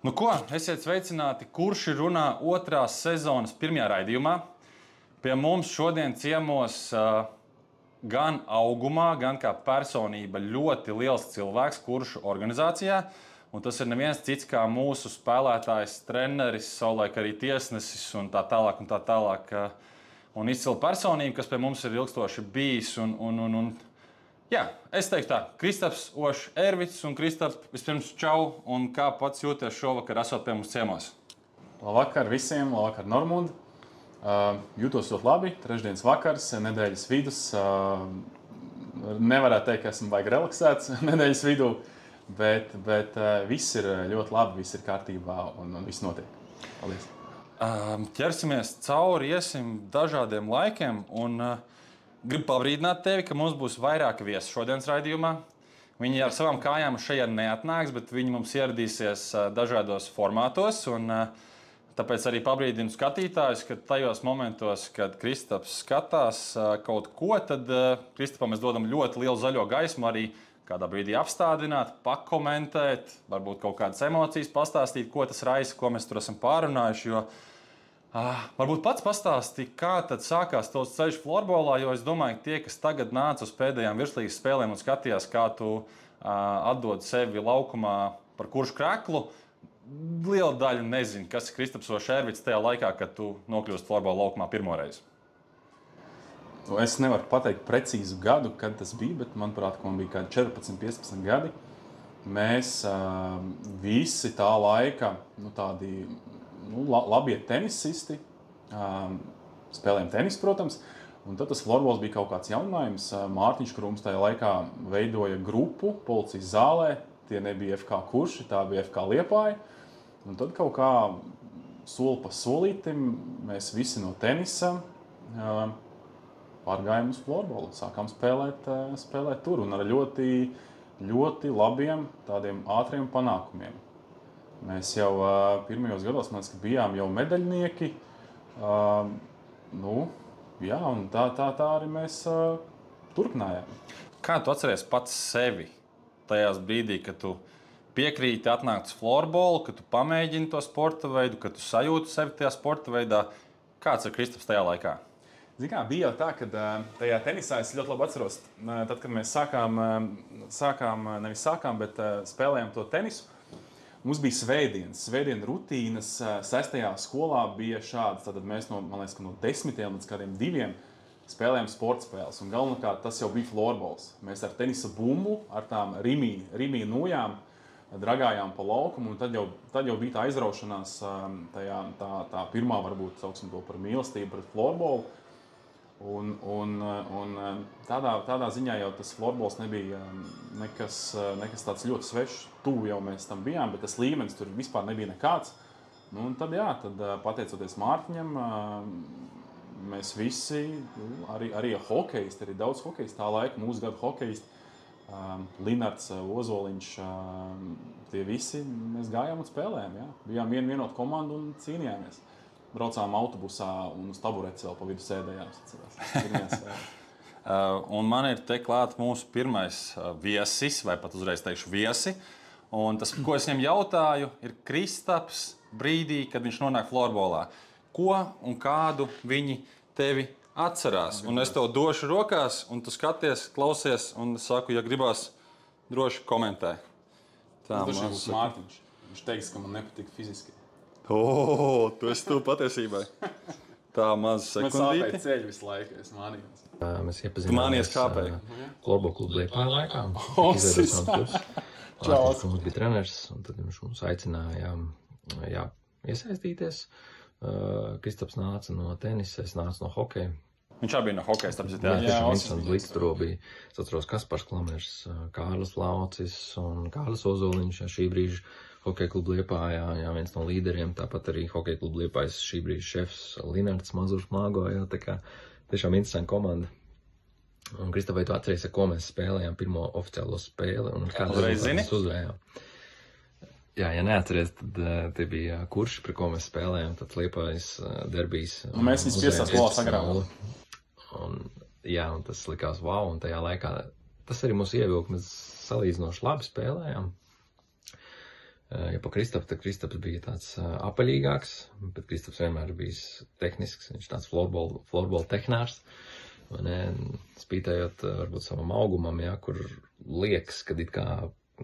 Nu ko, esiet sveicināti, kurš runā otrās sezonas pirmajā raidījumā. Pie mums šodien ciemos gan augumā, gan kā personība ļoti liels cilvēks, kurš organizācijā. Un tas ir neviens cits kā mūsu spēlētājs, treneris, savulaik arī tiesnesis un tā tālāk. Un izcila personība, kas pie mums ir ilgstoši bijis. Jā, es teiktu tā, Kristaps Ošs Ervits un Kristaps, vispirms čau, un kā pats jūties šovakar esot pie mums ciemos? Labvakar visiem, labvakar Normund. Jūtos ļoti labi, trešdienas vakars, nedēļas vidus. Nevarētu teikt, ka esmu baigi relaksēts nedēļas vidū, bet viss ir ļoti labi, viss ir kārtībā un viss notiek. Paldies. Ķersimies cauri, iesim dažādiem laikiem. Gribu pabrīdināt tevi, ka mums būs vairāki viesi šodienas raidījumā. Viņi ar savām kājām šeit neatnāks, bet viņi mums ieradīsies dažādos formātos. Tāpēc arī pabrīdinu skatītājus, ka tajos momentos, kad Kristaps skatās kaut ko, tad Kristapam mēs dodam ļoti lielu zaļo gaismu, arī kādā brīdī apstādināt, pakomentēt, varbūt kaut kādas emocijas pastāstīt, ko tas raisa, ko mēs tur esam pārunājuši. Varbūt pats pastāsti, kā tad sākās tavs ceļš florbolā, jo es domāju, ka tie, kas tagad nāca uz pēdējām virslīgas spēlēm un skatījās, kā tu atdod sevi laukumā par kuršu kreklu, liela daļa nezina, kas ir Kristaps Ošs Ervits tajā laikā, kad tu nokļūsti florbola laukumā pirmoreiz. Es nevaru pateikt precīzu gadu, kad tas bija, bet manuprāt, man bija kādi 14, 15 gadi. Mēs visi tā laika, tādi labie tenisisti, spēlējām tenisu, protams, un tad tas florbols bija kaut kāds jauninājums. Mārtiņš Krūms tajā laikā veidoja grupu policijas zālē, tie nebija FK Kurši, tā bija FK Liepāja, un tad kaut kā soli pa solītim mēs visi no tenisa pārgājām uz florbolu, sākām spēlēt tur un ar ļoti labiem tādiem ātriem panākumiem. Mēs jau pirmajos gados, bijām jau medaļnieki. Jā, un tā arī mēs turpinājām. Kā tu atceries pats sevi tajās brīdī, kad tu piekrīti atnākt uz florbolu, kad tu pamēģini to sporta veidu, kad tu sajūti sevi tajā sporta veidā? Kāds ir Kristaps tajā laikā? Zini kā, bija jau tā, ka tajā tenisā es ļoti labi atceros, tad, kad mēs bet spēlējām to tenisu. Mums bija svētdienu rutīnas, 6. skolā bija šāds, tad mēs no 10 līdz kādiem 2 spēlējām sporta spēles, un galvenokārt tas jau bija florbols. Mēs ar tenisa bumbu, ar tām rimī nojām, dragājām pa laukumu, un tad jau bija tā aizraušanās, tā pirmā varbūt sauksim to par mīlestību pret florbolu. Un tādā ziņā jau tas florbols nebija nekas tāds ļoti svešs. Tuvu jau mēs tam bijām, bet tas līmenis tur vispār nebija nekāds. Un tad pateicoties Mārtiņam, mēs visi, arī hokejisti, arī daudz hokejisti, tā laika mūsu gadu hokejisti, Linards, Ozoliņš, tie visi mēs gājām un spēlējām. Jā. Bijām vienota komanda un cīnījāmies. Braucām autobusā un uz taburetes vēl pa vidu sēdējām. Un man ir te klāt mūsu pirmais viesis, vai pat uzreiz teikšu viesi. Un tas, ko es viņam jautāju, ir Kristaps brīdī, kad viņš nonāk florbolā. Ko un kādu viņi tevi atcerās? Un es tev došu rokās, un tu skaties, klausies, un saku, ja gribās, droši komentē. Tā būs Mārtiņš. Viņš teiks, ka man nepatīk fiziski. Tu esi tu patiesībā. Tā maz sekundīti. Man sāpēja ceļi visu laiku, es mānījos. Mēs iepazināmies Florbola klubu Liepāja laikā. Mums bija treneris, un tad viņš mums aicināja iesaistīties. Kristaps nāca no tenisa, es nācu no hokeja. Viņš arī bija no hokeja, tāpēc Vincents Blīsturo bija, es atceros, Kaspars Klamers, Kārlis Laucis un Kārlis Ozoliņš, šī brīža Hokeja klubu Liepājā, viens no līderiem, tāpat arī Hokeja klubu Liepājas šī brīža šefs Linards Mazurs Māgo, tā kā tiešām interesanta komanda. Un Kristap, vai tu atceries, ko mēs spēlējām pirmo oficiālo spēli un kādu mēs uzvarējām? Jā, ja neatceries, tad tie bija kurši, par ko mēs spēlējām, tad Liepājas derbijas. Un mēs viņus 5. golā sagrāvām. Un tas likās wow, un tajā laikā tas arī mūs ievilka, mēs salīdzinoši labi spēlējām. Ja pa Kristaps, tad Kristaps bija tāds apaļīgāks, bet Kristaps vienmēr bijis tehnisks, viņš tāds floorball tehnārs. Spītējot varbūt savam augumam, ja, kur liekas, kad it kā,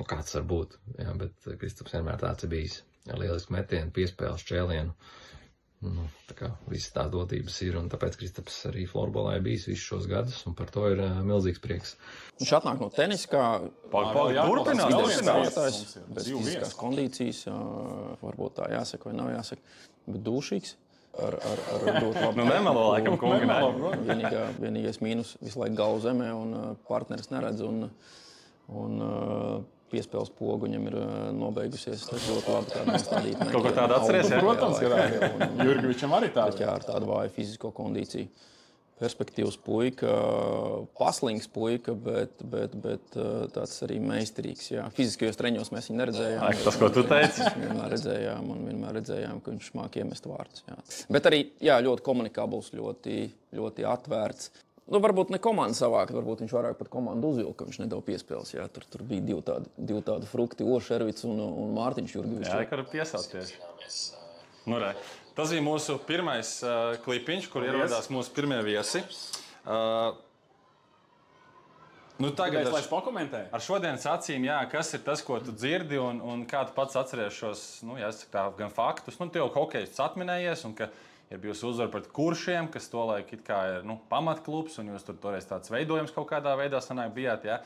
kāds var būt, ja, bet Kristaps vienmēr tāds ir bijis. Ja, lieliski metieni, piespēles, čēlienu. Tā kā visas tās dotības ir, un tāpēc Kristaps arī floorballā ir bijis visus šos gadus, un par to ir milzīgs prieks. Viņš atnāk no tenisa, kā turpinās. Bez fiziskās kondīcijas, varbūt tā jāsaka vai nav jāsaka, bet dūšīgs. Ar ļoti labu. Nemelo laikam, kungi. Vienīgais mīnus visu laiku galvu zemē un partneris neredz un piespēles pogu viņam ir nobeigusies. Tas ļoti labi tā nostādīt. Kaut ko tādu atceries, jā? Protams, ka Jurgivičam arī tāda. Jā, ar tādu vāju fizisko kondīciju. Perspektīvs puika, paslings puika, bet tāds arī meistarīgs. Jā. Fiziskajos treņos mēs viņu neredzējām. Tas, ko tu teici? Vienmēr redzējām, ka viņš māk iemest vārdus. Jā. Bet arī jā, ļoti komunikabls, ļoti atvērts. Varbūt ne komandu savākt, varbūt viņš vairāk pat komandu uzvilka, ka viņš nedod piespēles. Jā. Tur bija divi tādi frukti, Ošervits un Mārtiņš Jurgivičs. Jā, kā piesaukt tieši. Tas bija mūsu pirmais klipiņš, kur ierodās mūsu pirmie viesi. Tagad es pakomentēju. Ar šodienas acīm, jā, kas ir tas, ko tu dzirdi un kā tu pats atceries šos, gan faktus. Tu jau hokejs atminējies un ka ir bijusi uzvara pret Kuršiem, kas tolaik it kā ir pamatklubs un jūs tur toreiz tāds veidojums kaut kādā veidā sanāk bijāt, jā.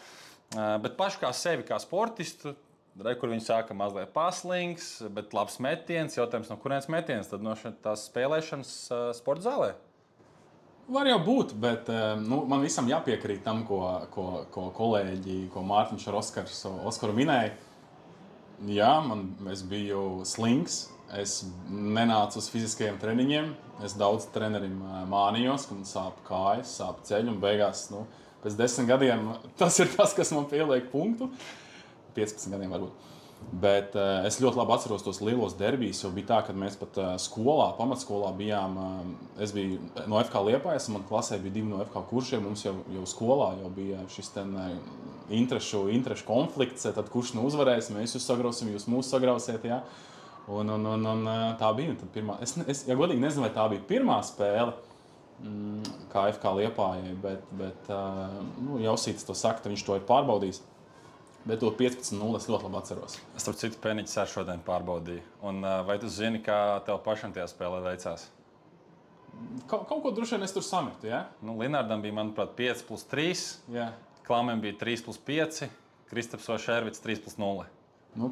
Bet paši kā sevi, kā sportistu, kur viņi sāka mazliet paslings, bet labs metiens. Jautājums, no kurienes metiens? Tad no tās spēlēšanas sporta zālē? Var jau būt, bet man visam jāpiekrīt tam, ko kolēģi, ko Mārtiņš ar Oskaru minēja. Jā, es biju slings, es nenācu uz fiziskajiem treniņiem. Es daudz trenerim mānījos, ka man sāp kājas, sāp ceļi un beigās, pēc 10 gadiem tas ir tas, kas man pieliek punktu. 15 gadiem varbūt. Bet es ļoti labi atceros tos lielos derbijus, jo bija tā, kad mēs pat pamatskolā bijām, es biju no FK Liepājas, man klasē bija 2 no FK Kuršiem, mums jau skolā jau bija šis interešu konflikts, tad kurš uzvarēs, mēs jūs sagrausim, jūs mūs sagrausiet, jā. Un tā bija. Tad pirmā, es godīgi nezinu, vai tā bija pirmā spēle, kā FK Liepājai, bet Jausītis to saka, viņš to ir pārbaudījis. Bet to 15-0 es ļoti labi atceros. Es tur citu pēniķis ar šodien pārbaudīju. Un vai tu zini, kā tev pašam tajā spēlē veicās? Kaut ko droši vien es tur sametu, jā? Linardam bija, manuprāt, 5+3. Jā. Klamem bija 3+5. Kristaps Ošervits 3+0.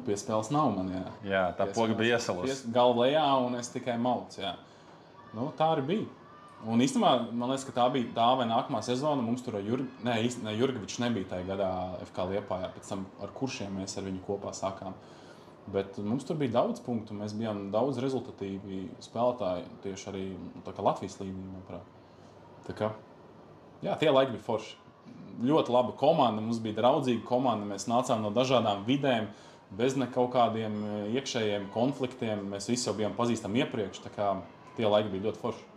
Piespēles nav man, jā. Jā, tā poga bija iesalus. Galva lejā un es tikai malcu, jā. Tā arī bija. Un īstenībā, man liekas, ka tā bija tā vai nākamā sezona. Mums tur Jurgivičs nebija tajā gadā FK Liepājā. Pēc tam ar Kuršiem mēs ar viņu kopā sākām. Bet mums tur bija daudz punktu. Mēs bijām daudz rezultatīvi spēlētāji tieši arī Latvijas līmenī, manuprāt. Tā kā, jā, tie laiki bija forši. Ļoti laba komanda, mums bija draudzīga komanda. Mēs nācām no dažādām vidēm, bez kaut kādiem iekšējiem konfliktiem. Mēs visi jau bijām pazīstami iepriekš. Tā kā tie laiki bija ļoti forši.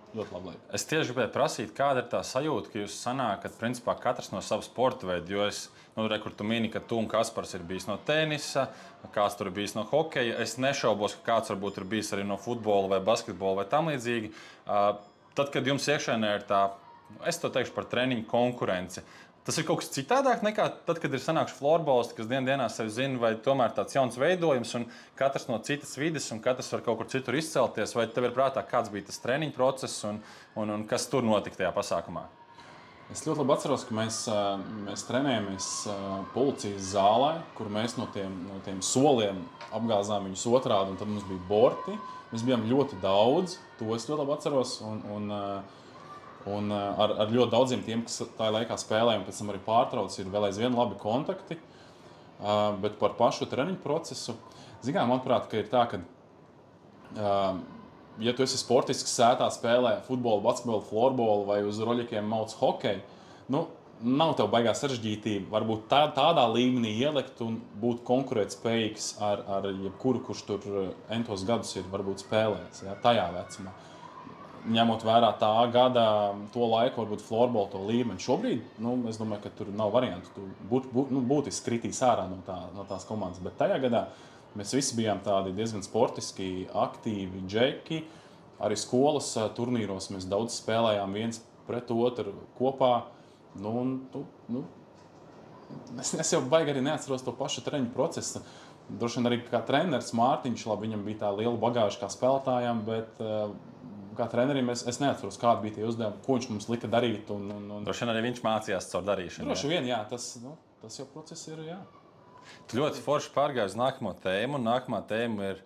Es tieši gribēju prasīt, kāda ir tā sajūta, ka jūs sanākat, principā, katrs no sava sporta veida. Jo es, kur tu mini, ka tu un Kaspars ir bijis no tenisa, kāds tur ir bijis no hokeja. Es nešaubos, ka kāds varbūt ir bijis arī no futbola vai basketbola vai tam līdzīgi. Tad, kad jums iekšēnē ir tā, es to teikšu par treniņu konkurenci, tas ir kaut kas citādāk nekā tad, kad ir sanākuši floorballisti, kas dienā sevi zina, vai tomēr tāds jauns veidojums un katrs no citas vides un katrs var kaut kur citur izcelties, vai tev ir prātā, kāds bija tas treniņu process un kas tur notika tajā pasākumā? Es ļoti labi atceros, ka mēs trenējamies policijas zālē, kur mēs no tiem soliem apgāzām viņus otrādi, un tad mums bija borti. Mēs bijām ļoti daudz, to es ļoti labi atceros, un ar ļoti daudziem tiem, kas tajā laikā spēlēja un pēc tam arī pārtrauc, ir vēl aizvien labi kontakti. Bet par pašu treniņu procesu, manuprāt, ka ir tā, ka, ja tu esi sportisks sētā spēlē futbolu, basketbolu, floorballu vai uz roļikiem mauc hokeju, nav tev baigā sarežģītība varbūt tādā līmenī ielikt un būt konkurētspējīgs ar jebkuru, kurš tur entos gadus ir varbūt spēlējis, ja, tajā vecumā. Ņemot vērā tā gada, to laiku, varbūt floorball to līmeni. Šobrīd, es domāju, ka tur nav variantu. Tu būtiski kritīs ārā no tās komandas. Bet tajā gadā Mēs visi bijām tādi diezgan sportiski, aktīvi džeki. Arī skolas turnīros mēs daudz spēlējām viens pret otru kopā. Es jau baigi arī neatceros to pašu treniņu procesu. Droši vien arī kā treneris Mārtiņš, labi, viņam bija tā liela bagāža kā spēlētājiem, bet kā trenerim es neatceros, kādi bija tie uzdevumi, ko viņš mums lika darīt. Droši vien arī viņš mācījās caur darīšanu. Droši vien, jā, tas jau process ir, jā. Tu ļoti forši pārgāji uz nākamo tēmu, un nākamā tēma ir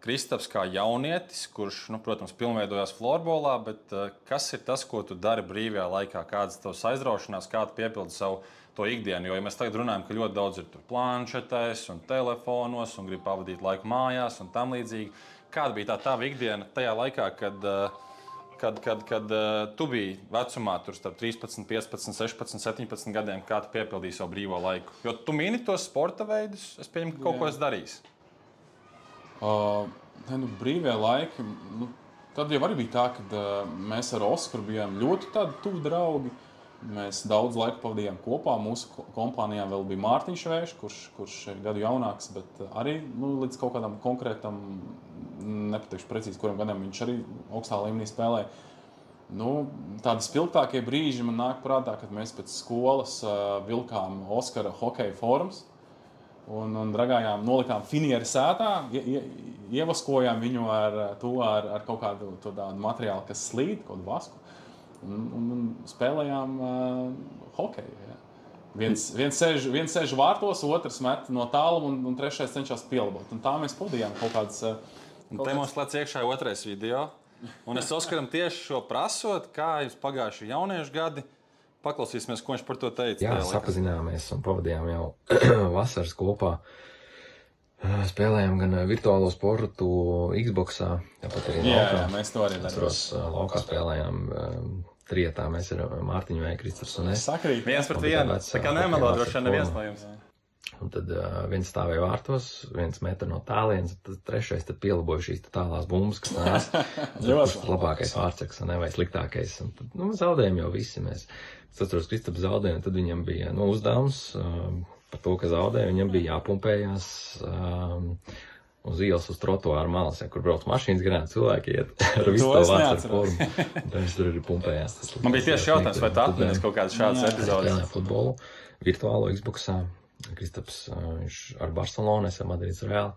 Kristaps kā jaunietis, kurš, protams, pilnveidojās florbolā, bet kas ir tas, ko tu dari brīvajā laikā? Kādas tavas aizraušanās, kā tu piepildi savu to ikdienu? Jo ja mēs tagad runājam, ka ļoti daudz ir tur planšetēs un telefonos un grib pavadīt laiku mājās un tam līdzīgi. Kāda bija tā tava ikdiena tajā laikā, kad tu biji vecumā tur starp 13, 15, 16, 17 gadiem, kā tu piepildīji savu brīvo laiku? Jo tu mini tos sporta veidus, es pieņemu, ka kaut ko esi darījis. Brīvie laiki, tad jau arī bija tā, ka mēs ar Oskaru bijām ļoti tādi tuvi draugi. Mēs daudz laika pavadījām kopā. Mūsu kompānijā vēl bija Mārtiņš Vējš, kurš ir gadu jaunāks, bet arī līdz kaut kādam konkrētam, nepateikšu precīzi, kuriem gadiem viņš arī augstā līmenī spēlēja. Tādi spilgtākie brīži man nāk prātā, kad mēs pēc skolas vilkām Oskara hokeja formas un nolikām finieri sētā, ievaskojām viņu ar kaut kādu tādu materiālu, kas slīd, kaut kādu vasku. Un spēlējām hokeju. Ja. Viens sēž vārtos, otrs met no tālu un trešais cenšas pielabot. Un tā mēs pavadījām kaut kādas... Te mums lēc iekšā otrais video. Un es Oskaram tieši šo prasot, kā jums pagājuši jauniešu gadi. Paklausīsimies, ko viņš par to teica. Jā, sapazināmies un pavadījām jau vasaras kopā. Spēlējām gan virtuālo sportu Xboxā, tāpat arī laukā. Jā, mēs to arī darījām. Laukā spēlējām trietā, mēs ar Mārtiņu Vēju, Kristaps un es. Sakrīt. Viens pret vienu, tā kā nemelo droši vien neviens no jums. Un tad viens stāvēja vārtos, viens meta no tālienes, tad trešais tad pielaboja šīs tālās bumbas, kas nāca. Kurš labākais vārtsaks vai sliktākais. Un tad, zaudējām jau visi mēs. Es atceros, Kristaps zaudēja, un tad viņam bija uzdevums par to, ka zaudēja. Viņam bija jāpumpējās uz ielas, uz trotuāru malas, kur brauc mašīnas garām, cilvēki iet ar visu to vasaru formu. Tad viņš tur arī pumpējās. Man bija tieši jautājums, vai tu atmienies kaut kādas šādas epizodes? Spēlējām futbolu, virtuālo Xboxā. Kristaps ar Barcelonu, es ar Madrides Reāli.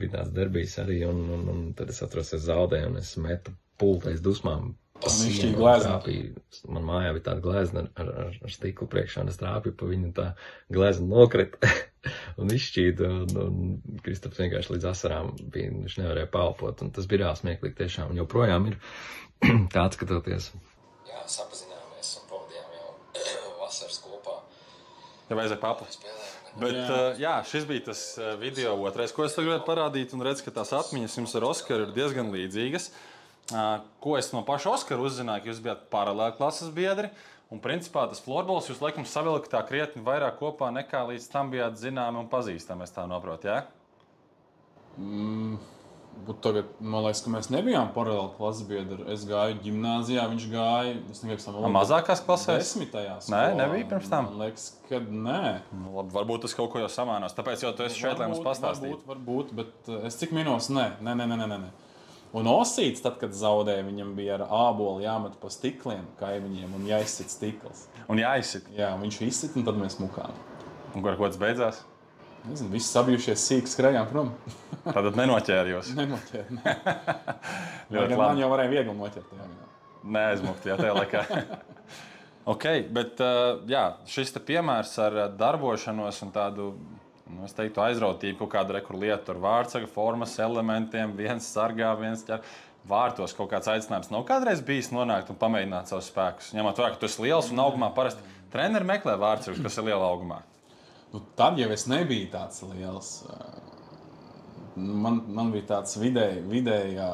Bija tāds derbijs arī, un tad es atceros, es zaudēju, un es metu pultais dusmām. Man mājā bija tāda glezna ar stiklu priekšā, un es trāpīju pa viņu, tā glezna nokrita un izšķīda, un Kristaps vienkārši līdz asarām bija, viņš nevarēja paelpot, un tas bija smieklīgi tiešām, un joprojām ir tāds, skatoties. Jā, sapazināmies un pavadījām jau vasaras kopā. Ja vajadzēja papli. Bet jā, šis bija tas video otrais, ko es gribētu parādīt, un redz, ka tās atmiņas jums ar Oskaru ir diezgan līdzīgas. Ko es no paša Oskara uzzināju, ka jūs bijāt paralēli klases biedri, un principā tas florbols jūs laikam savilka tā krietni vairāk kopā nekā līdz tam bijāt zināmi un pazīstami, es tā noprotu, jā? Tagad, man liekas, ka mēs nebijām paralēli klases biedri. Es gāju ģimnāzijā, viņš gāja, es negribu mazākās klasēs? 10. Nē, nebija pirms tam? Man liekas, ka nē. Labi, varbūt tas kaut ko jau samānos, tāpēc jau tu esi šeit, lai mums pastāstītu. Varbūt, bet es cik minos, nē. Un Osīts, tad, kad zaudēja, viņam bija ar ābolu jāmet pa stikliem kaimiņiem un jāizsit stikls. Un jāizsit? Jā, viņš izsit, un tad mēs mukām. Un ko tas beidzās? Nezinu, visi sabijušies sīki skrējām prom. Tātad nenoķēri jūs? Nenoķēri, nē. Man jau varēja viegli noķert. Neaizmukt, jā, tajā laikā. Ok, bet jā, šis te piemērs ar darbošanos un tādu, es teiktu, aizrautību, kaut kādu lietu ar vārtsaga formas elementiem, viens sargā, viens ķer. Vārtos kaut kāds aicinājums nav kādreiz bijis nonākt un pamēģināt savus spēkus. Ņemot vērā, ka tu esi liels un augumā parasti treneri meklē vārtsagus, kas ir liela augumā. Tad jau es nebiju tāds liels. Man bija tāds vidējā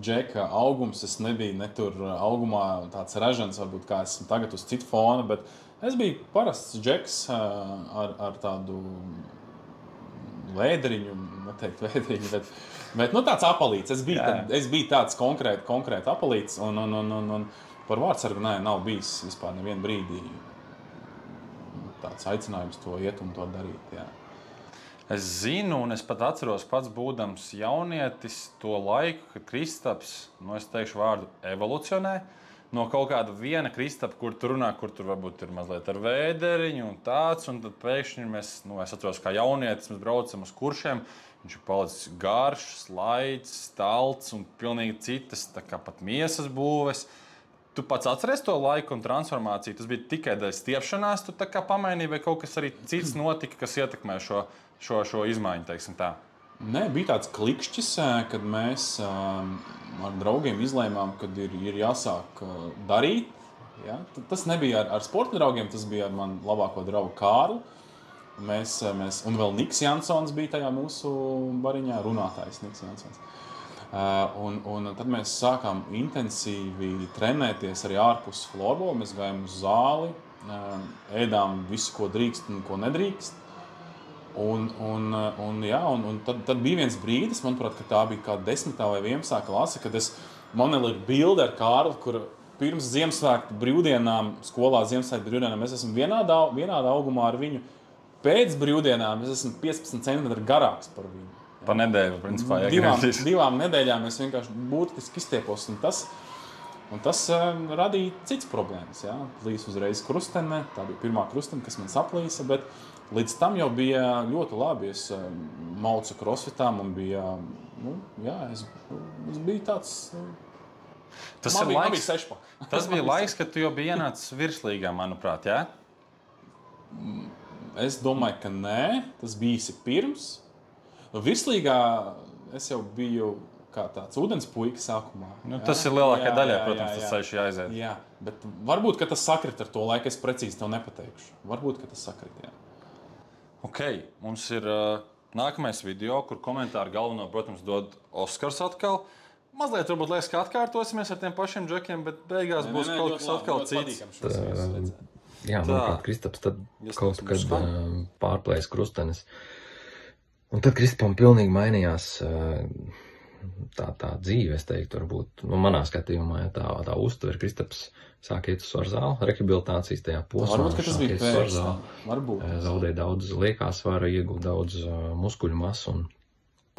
džeka augums. Es nebiju ne tur augumā tāds ražans, varbūt kā esmu tagad uz citu fona, bet es biju parasts džeks ar tādu vēdriņu, neteikt vēdriņu, bet tāds apalīts. Es biju tāds konkrēti apalīts, un par vārtsargu nav bijis vispār nevienu brīdī tāds aicinājums to iet un to darīt. Jā. Es zinu, un es pat atceros pats būdams jaunietis to laiku, kad Kristaps, es teikšu vārdu, evolucionē no kaut kāda viena Kristapa, kur tur runā, kur tur varbūt ir mazliet ar vēderiņu un tāds, un tad pēkšņi mēs, es atceros, kā jaunietis, mēs braucam uz kuršiem, viņš ir palicis garš, slaids, stalts un pilnīgi citas, tā kā pat miesas būves. Tu pats atceries to laiku un transformāciju? Tas bija tikai dēļ stiepšanās, tu tā kā pamainīji, vai kaut kas arī cits notika, kas ietekmē šo izmaiņu, teiksim tā? Nē, bija tāds klikšķis, kad mēs ar draugiem izlēmām, kad ir jāsāk darīt. Ja? Tas nebija ar sporta draugiem, tas bija ar manu labāko draugu Kārlu. Mēs, un vēl Niks Jansons bija tajā mūsu bariņā, runātājs Niks Jansons. Un tad mēs sākām intensīvi trenēties arī ārpus florbola. Mēs gājām uz zāli, ēdām visu, ko drīkst un ko nedrīkst. Un tad bija viens brīdis, manuprāt, ka tā bija kā 10. vai 11. klase, kad man ir bilde ar Kārli, kur pirms Ziemassvētku brīvdienām, skolā Ziemassvētku brīvdienām, mēs esam vienādā augumā ar viņu. Pēc brīvdienām es esmu 15 centimetri garāks par viņu. Pa nedēļu, principā, divām nedēļām es vienkārši būtiski izstiepos, un tas radīja cits problēmas. Ja? Plīs uzreiz krustene, tā bija pirmā krustene, kas man saplīsa, bet līdz tam jau bija ļoti labi. Es maucu crossfitā, man bija, es biju tāds, tas bija sešpak. Tas bija laiks, kad tu jau biji ienācis virslīgā, manuprāt, jā? Es domāju, ka nē, tas bija pirms. Virslīgā es jau biju kā tāds ūdens puika sākumā. Tas ir lielākajai daļai, protams, tas ceļš jāaiziet. Jā, bet varbūt, ka tas sakrit ar to laiku, es precīzi tev nepateikšu. Varbūt, ka tas sakrit, jā. Ok, mums ir nākamais video, kur komentāru galveno, protams, dod Oskars atkal. Mazliet varbūt liekas, ka atkārtosimies ar tiem pašiem džekiem, bet beigās būs kaut kas atkal cits. Jā, manuprāt, Kristaps tad kaut kad pārplējas krustenes. Un tad Kristapam pilnīgi mainījās tā dzīve, es teiktu, varbūt, manā skatījumā, ja tā uztver. Kristaps sāk iet uz svaru zāli, rehabilitācijas tajā posmā. Varbūt, ka tas bija pēc tam. Varbūt. Zaudēja daudz liekā svara, iegūt daudz muskuļu masu.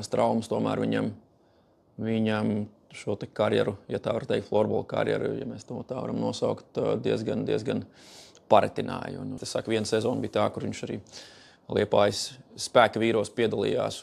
Tas traumas tomēr viņam šo te karjeru, ja tā var teikt, florbola karjeru, ja mēs to tā varam nosaukt, diezgan paretināja. Un, es saku, viena sezona bija tā, kur viņš arī Liepājas spēka vīros piedalījās.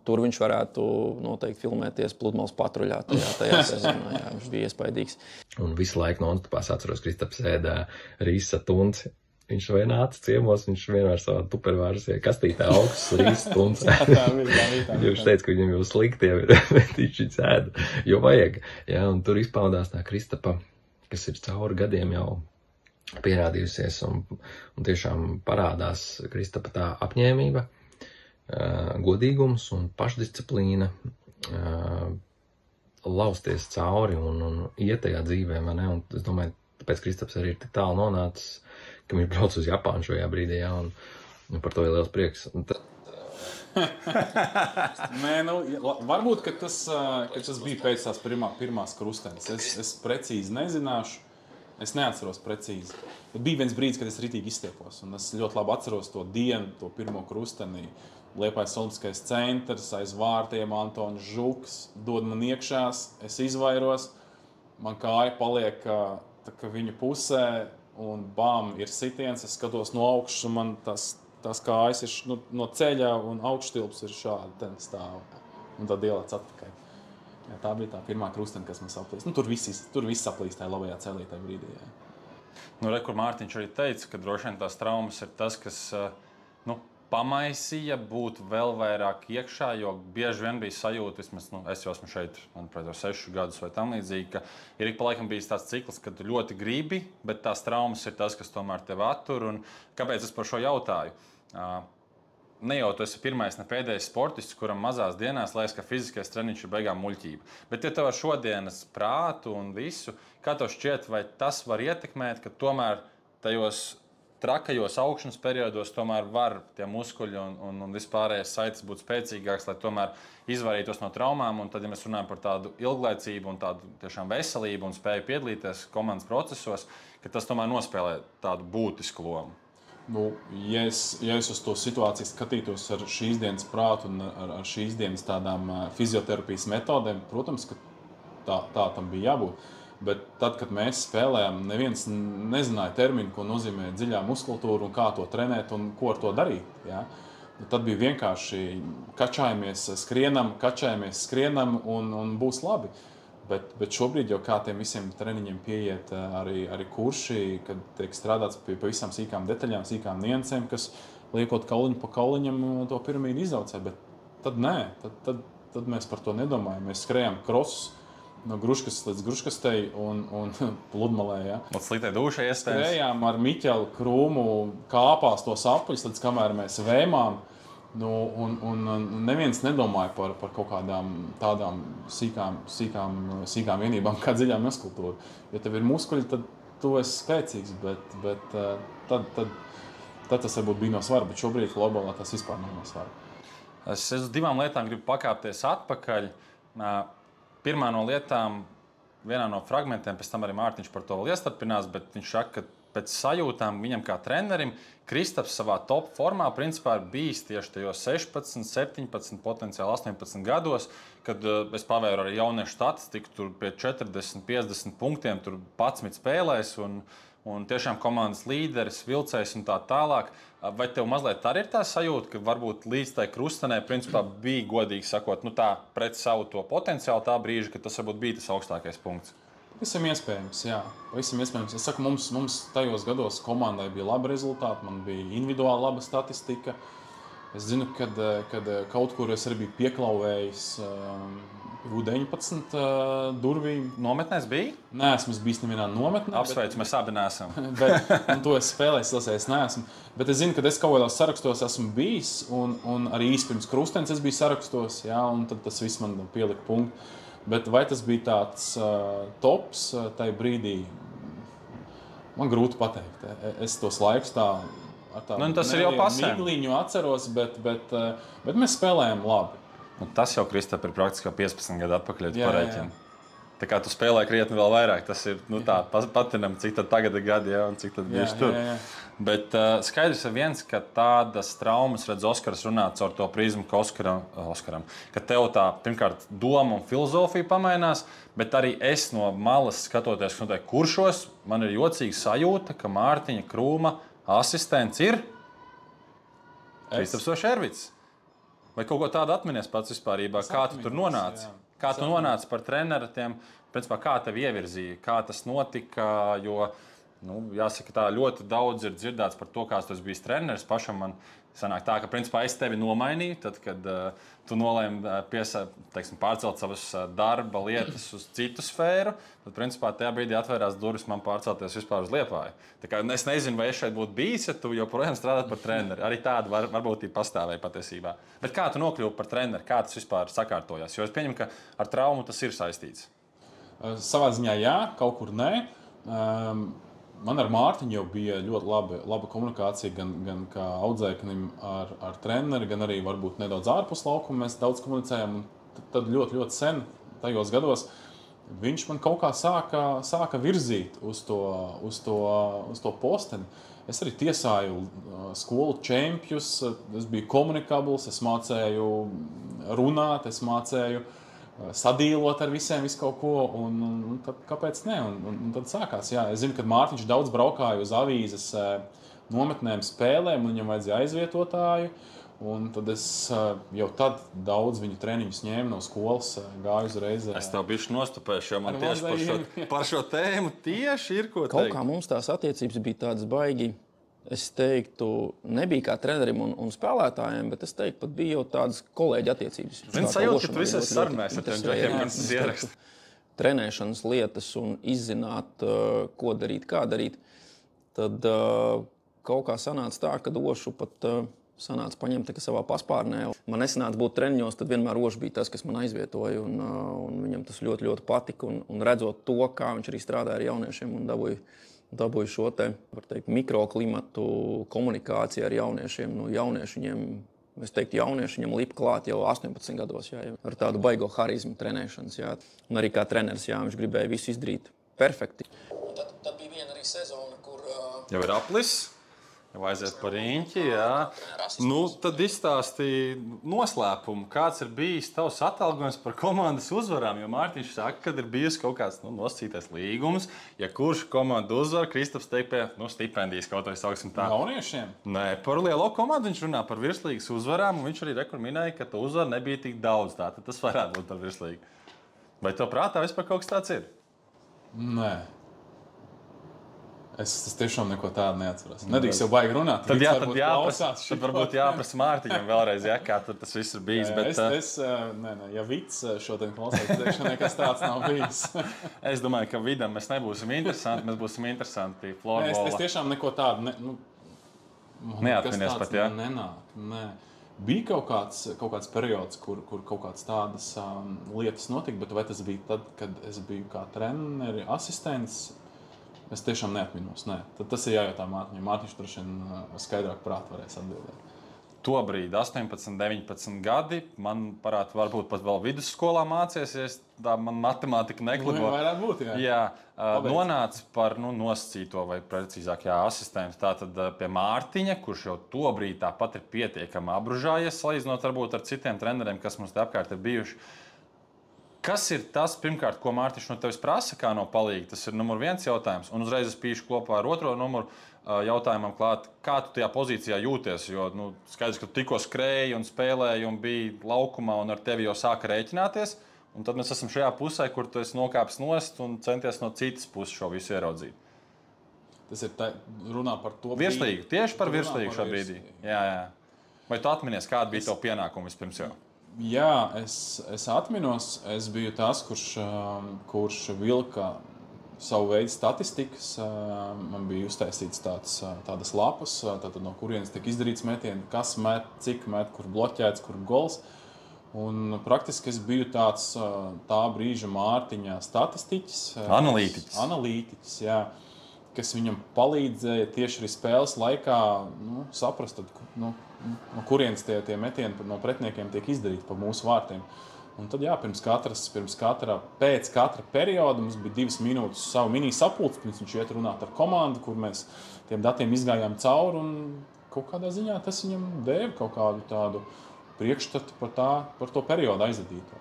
Tur viņš varētu noteikti filmēties Pludmales patruļā tajā sezonā. Jā, viņš bija iespaidīgs. Un visu laiku non-stopās atceros, Kristaps ēdā rīsa tunci. Viņš vai nāca ciemos, viņš vienmēr savā tupervāras kastītē augsts rīsa tunci. Viņš teica, ka viņam jau slikti, bet viņš ēda, jo vajag. Ja, un tur izpaudās tā Kristapa, kas ir cauri gadiem jau pierādījusies, un tiešām parādās Kristapa tā apņēmība, godīgums un pašdisciplīna, lausties cauri un iet tajā dzīvē, vai ne? Un es domāju, tāpēc Kristaps arī ir tik tālu nonācis, ka viņš brauc uz Japānu šajā brīdī, jā, un par to ir liels prieks. Nē, varbūt, ka tas bija pēc tās pirmās krustenes. Es precīzi nezināšu. Es neatceros precīzi. Bet bija viens brīdis, kad es ritīgi izstiepos. Un es ļoti labi atceros to dienu, to pirmo krusteni. Liepājas Olimpiskais centrs, aiz vārtiem Antons Žuks dod man iekšās. Es izvairos. Man kāja paliek tā kā viņa pusē. Un bam, ir sitiens. Es skatos no augšas, un man tās kājas ir no ceļa, un augšstilps ir šādi. Ten stāv. Un tad ielēc atpakaļ. Jā, tā bija tā pirmā krustene, kas man saplīst. Tur viss saplīst tajā labajā celī tajā brīdī. Jā. Kur Mārtiņš arī teica, ka droši vien tās traumas ir tas, kas pamaisīja būt vēl vairāk iekšā, jo bieži vien bija sajūta, vismaz es jau esmu šeit, manuprāt, jau 6 gadus vai tam līdzīgi, ka ir ik pa laikam bijis tāds cikls, ka tu ļoti gribi, bet tās traumas ir tas, kas tomēr tevi attur. Un kāpēc es par šo jautāju? Ne jau tu esi pirmais, ne pēdējais sportists, kuram mazās dienās liekas, ka fiziskais treniņš ir beigām muļķība. Bet, ja tev ar šodienas prātu un visu, kā tev šķiet, vai tas var ietekmēt, ka tomēr tajos trakajos augšanas periodos tomēr var tie muskuļi un vispārējais saites būt spēcīgāks, lai tomēr izvairītos no traumām. Un tad, ja mēs runājam par tādu ilglaicību un tādu tiešām veselību un spēju piedalīties komandas procesos, ka tas tomēr nospēlē tādu būtisku lomu. Nu, ja es uz to situāciju skatītos ar šīs dienas prātu un ar šīs dienas tādām fizioterapijas metodēm, protams, ka tā tam bija jābūt. Bet tad, kad mēs spēlējām, neviens nezināja terminu, ko nozīmē dziļā muskultūra un kā to trenēt un ko ar to darīt. Ja? Tad bija vienkārši kačājamies, skrienam un būs labi. Bet šobrīd jau kā tiem visiem treniņiem pieiet arī kurši, kad tiek strādāts pie pavisam sīkām detaļām, sīkām niansēm, kas liekot kauliņu pa kauliņam to piramīdu izaucē. Bet tad nē, tad mēs par to nedomājam. Mēs skrējām krosus no Gruškas līdz Gruškastei un pludmalē. Ja. Līdz sliktai dušai iespējams. Skrējām ar Miķelu Krūmu kāpās tos apuļus, līdz kamēr mēs vēmām. Nu, un neviens nedomāja par kaut kādām tādām sīkām vienībām kā dziļā muskultūra. Ja tev ir muskuļi, tad tu esi spēcīgs, bet tad tas varbūt bija no svara, bet šobrīd florbolā tas vispār nav no svara. Es uz divām lietām gribu pakāpties atpakaļ. Pirmā no lietām, vienā no fragmentiem, pēc tam arī Mārtiņš par to vēl iestarpinās, bet viņš saka, ka pēc sajūtām viņam kā trenerim Kristaps savā top formā principā ir bijis tieši tajos 16, 17, potenciāli 18 gados, kad es pavēru arī jauniešu statistiku, tur pie 40, 50 punktiem, tur 11 spēlēs un tiešām komandas līderis, vilcējs un tā tālāk. Vai tev mazliet arī ir tā sajūta, ka varbūt līdz tai krustenē principā bija, godīgi sakot, tā pret savu to potenciālu tā brīža, ka tas varbūt bija tas augstākais punkts? Pavisam iespējams, jā. Pavisam iespējams. Es saku, mums tajos gados komandai bija laba rezultāti, man bija individuāli laba statistika. Es zinu, kad kaut kur es arī biju pieklauvējis U19 durvīm. Nometnēs bija? Nē, esmu bijis nevienā nometnē. Apsveicu, mēs abi neesam. Un to es spēlēju, es neesmu. Bet es zinu, ka es kaut kādās sarakstos esmu bijis, un arī īsti pirms krustenes es biju sarakstos, jā, un tad tas viss man pielika punktu. Bet vai tas bija tāds tops tajā brīdī, man grūti pateikt. Es tos laikus tā ar tādu mīgliņu atceros, bet mēs spēlējām labi. Tas jau, Kristap, ir praktiski 15 gadu atpakaļ pareiķini. Tā kā tu spēlēji krietni vēl vairāk, tas ir tā, patinam, cik tad tagad ir gadi, ja, un cik tad bieži tur. Jā. Bet skaidrs ir viens, ka tādas traumas, redz, Oskars runā caur to prizmu, ka Oskaram, ka tev tā, pirmkārt, doma un filozofija pamainās, bet arī es no malas skatoties, kuršos, man ir jocīga sajūta, ka Mārtiņa Krūma asistents ir Kristaps Šervits. Vai kaut ko tādu atminies pats vispārībā? Kā tu tur nonāci? Kā tu nonāci par treneratiem? Principā, kā tev ievirzīja? Kā tas notika? Jo, jāsaka, tā ļoti daudz ir dzirdēts par to, kāds tu esi bijis treneris. Pašam man sanāk tā, ka principā es tevi nomainīju, tad, kad tu nolēmi pārcelt savas darba lietas uz citu sfēru, tad principā tajā brīdī atvērās durvis man pārcelties vispār uz Liepāju. Tā kā es nezinu, vai es šeit būtu bijis, ja tu joprojām strādāt par treneri. Arī tāda varbūt pastāvēja patiesībā. Bet kā tu nokļuvi par treneri? Kā tas vispār sakārtojās? Jo es pieņemu, ka ar traumu tas ir saistīts. Savā ziņā jā, kaut kur nē. Man ar Mārtiņu jau bija ļoti laba komunikācija, gan kā audzēknim ar treneri, gan arī varbūt nedaudz ārpus laukuma. Mēs daudz komunicējām, un tad ļoti sen, tajos gados, viņš man kaut kā sāka virzīt uz to posteni. Es arī tiesāju skolu čempjus, es biju komunikabls, es mācēju runāt, es mācēju sadīlot ar visiem visu kaut ko, un tad kāpēc ne? Un tad sākās, jā. Es zinu, ka Mārtiņš daudz braukāja uz avīzes nometnēm spēlēm, un viņam vajadzēja aizvietotāju, un tad es jau tad daudz viņu treniņus ņēmu no skolas, gāju uzreiz. Es tev bišķi nostupēšu, jo man tieši par šo tēmu tieši ir ko teikt. Kaut kā mums tās attiecības bija tādas baigi. Es teiktu, nebija kā trenerim un spēlētājiem, bet es teiktu, pat bija jau tādas kolēģi attiecības. Zini, sajūta, ka tu visas sarunājas ar tiem džekiem, kas tas ierakst. Trenēšanas lietas un izzināt, ko darīt, kā darīt. Tad kaut kā sanāca tā, ka Ošu pat sanāca paņemt savā paspārnē. Man nesanāca būt treniņos, tad vienmēr Ošs bija tas, kas man aizvietoja, un viņam tas ļoti, ļoti patika. Un redzot to, kā viņš arī strādāja ar jauniešiem un dabūju šo te, var teikt, mikroklimatu komunikāciju ar jauniešiem. Jaunieši viņam lipa klāt jau 18 gados, jā, ar tādu baigo harizmu trenēšanas. Jā. Un arī kā treneris, jā, viņš gribēja visu izdarīt perfekti. Un tad bija viena arī sezona, kur... Jau ir aplis, Vai aiziet par riņķi, jā. Nu, tad izstāstīja noslēpumu, kāds ir bijis tavs atalgojums par komandas uzvarām. Jo Mārtiņš saka, ka ir bijis kaut kāds nosacītais līgums. Ja kurš komandu uzvar, Kristaps teik pie stipendijas kaut vai sauksim tā. Jauniešiem? Nē, par lielo komandu viņš runā par virslīgas uzvarām. Viņš arī minēja, ka to uzvaru nebija tik daudz. Tātad tas varētu būt par virslīgu. Vai tev prātā vispār kaut kas tāds ir? Nē. Es tiešām neko tādu neatceros. Nedrīkst jau baigi runāt. Tad varbūt jāprasa Mārtiņam vēlreiz, kā tur tas viss ir bijis. Ja Vits šodien klausās, tad nekas tāds nav bijis. Es domāju, ka Vidam mēs nebūsim interesanti. Mēs būsim interesanti florbola. Es tiešām neko tādu neatminies pat, jā? Nenāk, nē. Bija kaut kāds periods, kur kaut kādas tādas lietas notika, bet vai tas bija tad, kad es biju kā treneri, asistents? Es tiešām neatminos. Nē. Tad tas ir jājautā Mārtiņam. Mārtiņš droši vien skaidrāk prāt varēs atbildēt. Tobrīd 18, 19 gadi. Man varbūt pat vēl vidusskolā mācies, ja man matemātika neklibo. Nu, varētu būt, jā. Jā, nonāca par nosacīto vai precīzāk asistentu. Tātad pie Mārtiņa, kurš jau tobrīd tāpat ir pietiekami apbružājies, salīdzinot varbūt ar citiem treneriem, kas mums te apkārt ir bijuši. Kas ir tas, pirmkārt, ko Mārtiņš no tevis prasa, kā no palīga? Tas ir numur 1 jautājums. Un uzreiz es pīšu kopā ar otro numuru jautājumam klāt, kā tu tajā pozīcijā jūties. Jo skaidrs, ka tu tikko skrēji un spēlēji un biji laukumā un ar tevi jau sāka rēķināties. Un tad mēs esam šajā pusē, kur tu esi nokāpis nost un centies no citas puses šo visu ieraudzīt. Tas ir runā par to virslīgu. Tieši par virslīgu šā brīdī. Jā. Vai tu atminies, kāda bija tev pienākuma vispirms jau? Jā, es atminos, es biju tas, kurš vilka savu veidu statistikas. Man bija uztaisīts tādas lapas, tātad no kurienes tiek izdarīts metieni, kas met, cik met, kur bloķēts, kur gols. Un praktiski es biju tāds tā brīža Mārtiņa statistiķis. Analītiķis, jā. Kas viņam palīdzēja tieši arī spēles laikā saprast, no kurienes tie metieni no pretiniekiem tiek izdarīti pa mūsu vārtiem. Un tad, pēc katra perioda mums bija 2 minūtes savu mini sapulci, pirms viņš iet runāt ar komandu, kur mēs tiem datiem izgājām cauri. Un kaut kādā ziņā tas viņam deva kaut kādu tādu priekšstatu par to periodu aizvadīto.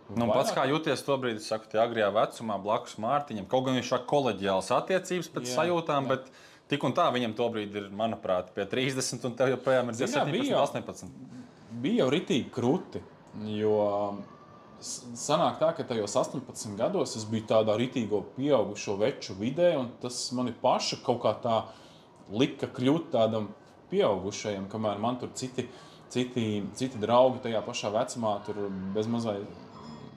Pats kā jūties tobrīd, es saku, tie agrajā vecumā blakus Mārtiņam. Kaut gan viņš ir koleģiāls attiecības pēc sajūtām, bet tik un tā viņam tobrīd ir, manuprāt, pie 30 un tev joprojām ir 17, 18. Bija jau ritīgi kruti, jo sanāk tā, ka tajos 18 gados es biju tādā ritīgo pieaugušo veču vidē, un tas mani paša kaut kā tā lika kļūt tādam pieaugušajam, kamēr man tur citi draugi tajā pašā vecumā tur bezmazai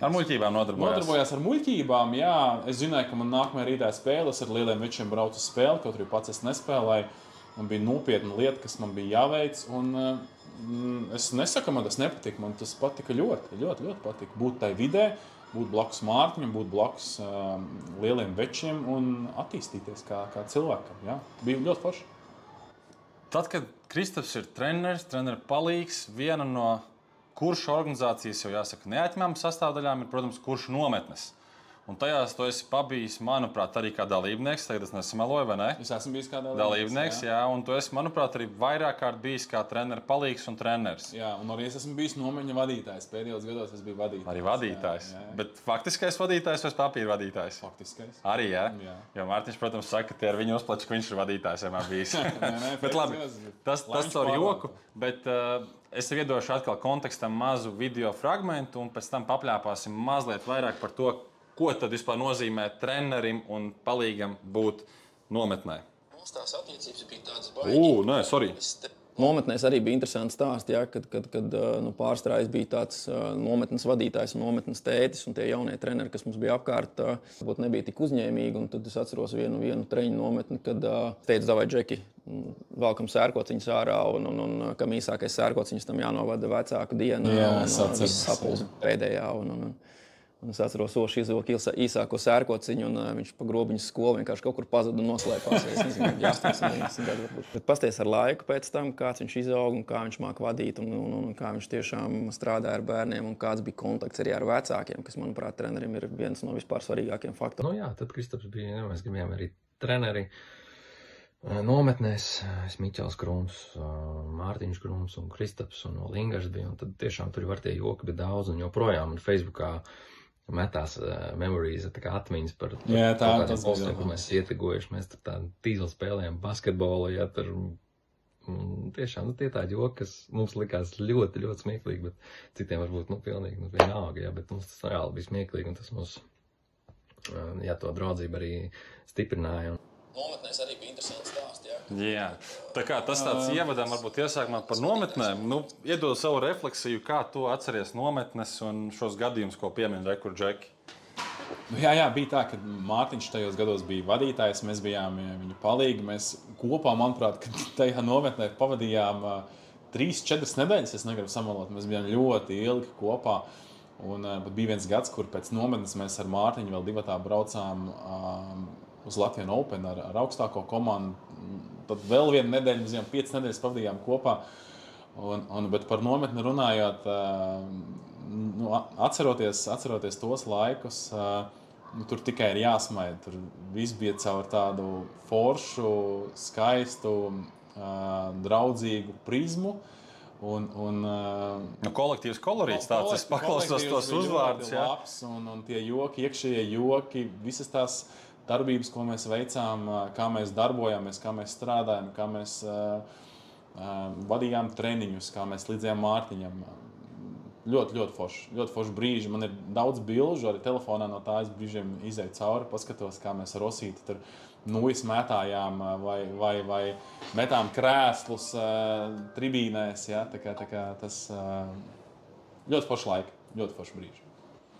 ar muļķībām nodarbojās ar muļķībām, jā. Es zināju, ka man nākamajā rītā spēles ar lieliem večiem braucu uz spēli, kaut arī pats es nespēlēju. Man bija nopietna lieta, kas man bija jāveic. Un es nesaku, man tas nepatika. Man tas patika ļoti, ļoti, ļoti patika. Būt tai vidē, būt blakus Mārtiņam, būt blakus lieliem večiem un attīstīties kā cilvēkam. Jā. Bija ļoti forši. Tad, kad Kristaps ir treneris, treneru palīgs, viena no kurš organizācijas jau jāsaka neatņemama sastāvdaļām ir, protams, kurš nometnes. Un tajās tu esi pabijis, manuprāt, arī kā dalībnieks. Tagad es nesameloju, vai ne? Es esmu bijis kā dalībnieks, jā. Un tu esi, manuprāt, arī vairāk kārt bijis kā treneru palīgs un treneris. Jā, un arī es esmu bijis nomeņa vadītājs. Pēdējos gados es biju vadītājs. Arī vadītājs. Jā. Bet faktiskais vadītājs vai papīra vadītājs? Faktiskais. Arī, jā? Jo Mārtiņš, protams, saka, ka tie ar viņu uzplači, ka viņš ir vadītājs vienmēr bijis. Bet labi, tas caur joku. Bet es tev iedošu atkal kontekstam mazu video fragmentu un pēc tam papļāpāsim mazliet vairāk par to, ko tad vispār nozīmē trenerim un palīgam būt nometnē? Mums tās attiecības bija tādas baigas. Nometnēs arī bija interesants stāsts, kad pārstrājas bija tāds nometnes vadītājs un nometnes tētis, un tie jaunie treneri, kas mums bija apkārt, varbūt nebija tik uzņēmīgi. Un tad es atceros vienu treņu nometni, kad teica, davai, Džeki, valkam sērkociņus ārā, un kam īsākais sērkociņus tam jānovada vecāku dienu. Jā, viss sapulce pēdējā. Un es atceros, Oši izvilka īsāko sērkociņu, un viņš pa grobiņu skolu vienkārši kaut kur pazuda un noslēpās. Es nezinu, 18 gadu varbūt. Bet pasties ar laiku pēc tam, kāds viņš izaug un kā viņš māk vadīt, un kā viņš tiešām strādā ar bērniem, un kāds bija kontakts arī ar vecākiem, kas, manuprāt, trenerim ir viens no vispār svarīgākiem faktoriem. Jā, tad Kristaps bija, mēs gribējām arī treneri. nometnēs. Es Miķels Krūms, Mārtiņš Krūms un Kristaps un vēl Ingašs bija, un tad tiešām tur var tie joki bija daudz, un joprojām un Facebookā metās memories, tā kā atmiņas par kādiem postiem, kur mēs ietegojuši, mēs tur tādu tīzli spēlējām basketbolu, ja tur tiešām tie tādi joki, kas mums likās ļoti, ļoti smieklīgi, bet citiem varbūt, pilnīgi, vienalga, ja, bet mums tas reāli bija smieklīgi, un tas mums, to draudzību arī stiprināja. Nometnēs arī bija interesants stāsts, jā. Jā, tā kā tas tāds ievadām varbūt iesākumā par nometnēm, iedod savu refleksiju, kā tu atceries nometnes un šos gadījumus, ko piemin Rekur Džeki. Jā, bija tā, ka Mārtiņš tajos gados bija vadītājs, mēs bijām viņa palīgi, mēs kopā, manuprāt, kad tajā nometnē pavadījām 3-4 nedēļas, es negribu samalot, mēs bijām ļoti ilgi kopā. Un bija viens gads, kur pēc nometnes mēs ar Mārtiņu vēl divatā braucām uz Latvian Open ar augstāko komandu. Tad vēl vienu nedēļu, mēs 5 nedēļas pavadījām kopā. Bet par nometni runājot, atceroties tos laikus, tur tikai ir jāsmaida. Tur viss bija caur tādu foršu, skaistu, draudzīgu prizmu. Kolektīvs kolorīts tāds, es paklausos tos uzvārdus. Un tie joki, iekšējie joki, visas tās darbības, ko mēs veicām, kā mēs darbojāmies, kā mēs strādājām, kā mēs vadījām treniņus, kā mēs līdzējām Mārtiņam. Ļoti forši brīži. Man ir daudz bilžu, arī telefonā no tā es brīžiem izēju cauri, paskatos, kā mēs ar Rosīti tur nujas mētājām vai metām krēslus tribīnēs. Ja? Tā kā tas ļoti forši laiki, ļoti forši brīži.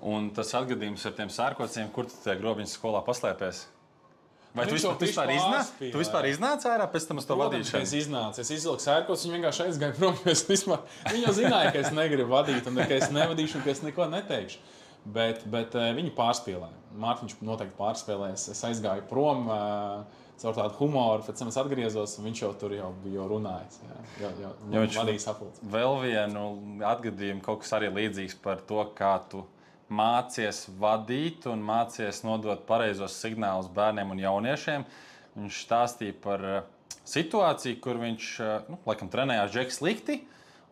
Un tas atgadījums ar tiem sērkociem, kur tu tie grobiņas skolā paslēpies? Vai tu vispār iznāci ārā pēc tam uz to vadīšanu? Es iznācu, es izvilku sērkotus, viņi vienkārši aizgāja prom. Viņi jau zināja, ka es negribu vadīt un ka es nevadīšu un ka es neko neteikšu. Bet viņi pārspēlēja. Mārtiņš noteikti pārspēlēs. Es aizgāju prom caur tādu humoru, pēc tam es atgriezos un viņš jau tur bija runājis. Jau vadīja sapulci. Vēl vienu atgadījumu, kaut kas arī līdzīgs par to, kā tu mācies vadīt un mācies nodot pareizos signālus bērniem un jauniešiem. Viņš stāstīja par situāciju, kur viņš, laikam, trenējās Džeki slikti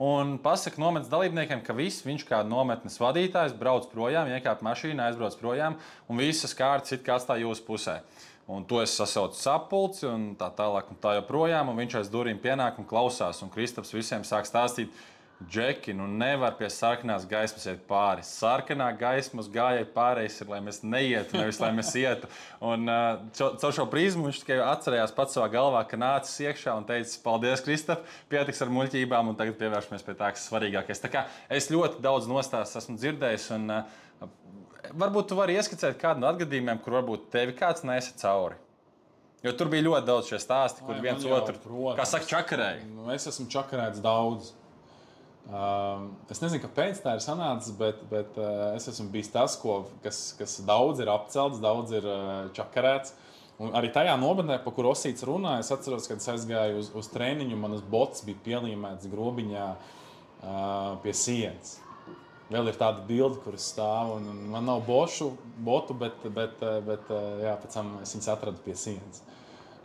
un pasaka nometnes dalībniekiem, ka viņš kā nometnes vadītājs brauc projām, iekāp mašīnā, aizbrauc projām un visas kārtas it kā atstāj jūsu pusē. Un to es sasaucu sapulci un tā tālāk un tā joprojām, un viņš aiz durvīm pienāk un klausās, un Kristaps visiem sāk stāstīt, Džeki, nevar pie sarkanās gaismas iet pāri. Sarkanā gaismas gājēji pārējais ir, lai mēs neietu, nevis lai mēs ietu. Un caur šo prizmu viņš tikai atcerējās pats savā galvā, ka nācis iekšā un teica, paldies, Kristap, pietiks ar muļķībām un tagad pievēršamies pie tā, kas ir svarīgākais. Tā kā es ļoti daudz nostāstus esmu dzirdējis un varbūt tu vari ieskicēt kādu no atgadījumiem, kur varbūt tevi kāds nesa cauri. Jo tur bija ļoti daudz šie stāsti, kur viens otru, kā saka, čakarēja. Es esmu čakarēts daudz. Es nezinu, kāpēc tā ir sanācis, bet es esmu bijis tas, kas daudz ir apcelts, daudz ir čakarēts. Un arī tajā nometnē, pa kur Osīts runāja, es atceros, kad es aizgāju uz treniņu, manas botas bija pielīmētas grobiņā pie sienas. Vēl ir tāda bilde, kur es stāvu, un man nav botu, bet pēc tam es viņas atradu pie sienas.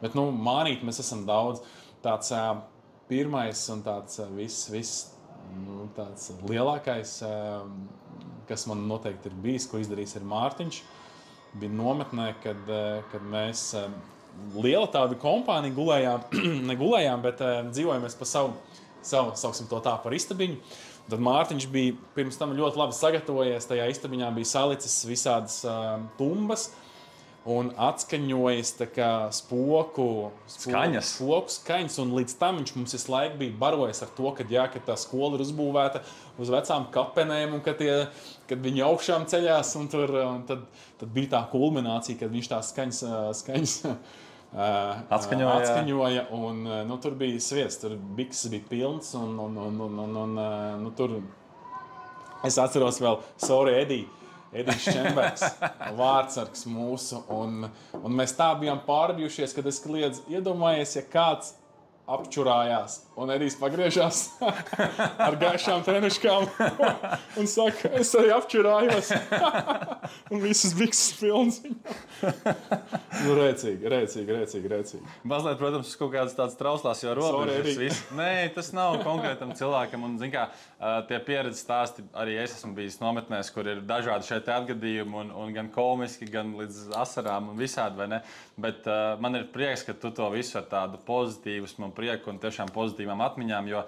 Bet, mānīt mēs esam daudz. Tāds pirmais un tāds viss tāds lielākais, kas man noteikti ir bijis, ko izdarījis ir Mārtiņš, bija nometnē, kad mēs liela tāda kompānija gulējām, bet dzīvojamies pa savu, sauksim to tā, par istabiņu. Tad Mārtiņš bija pirms tam ļoti labi sagatavojies, tajā istabiņā bija salicis visādas tumbas, un atskaņojas spoku skaņas, un līdz tam viņš mums visu laiku bija barojis ar to, ka tā skola ir uzbūvēta uz vecām kapenēm, un kad viņi augšām ceļās, un tad bija tā kulminācija, kad viņš tās skaņas atskaņoja, un tur bija sviests, tur bikses bija pilns, un tur es atceros vēl, sorry, Edijs Čembergs, vārdsargs mūsu, un mēs tā bijām pārbijušies, kad es kliedzu, iedomājies, ja kāds apčurājās, un Edijs pagriežās ar gaišām treniškām un saka, es arī apčurājos, un visas bikses pilns. Rēcīgi. Mazliet, protams, uz kaut kādas tādas trauslās jau robežas. Nē, tas nav konkrētam cilvēkam. Un, zin kā, tie pieredzes stāsti arī es esmu bijis nometnēs, kur ir dažādi šeit atgadījumi un gan komiski, gan līdz asarām un visādi, vai ne? Bet man ir prieks, ka tu to visu ar tādu pozitīvismu un prieku un tiešām pozitīvām atmiņām, jo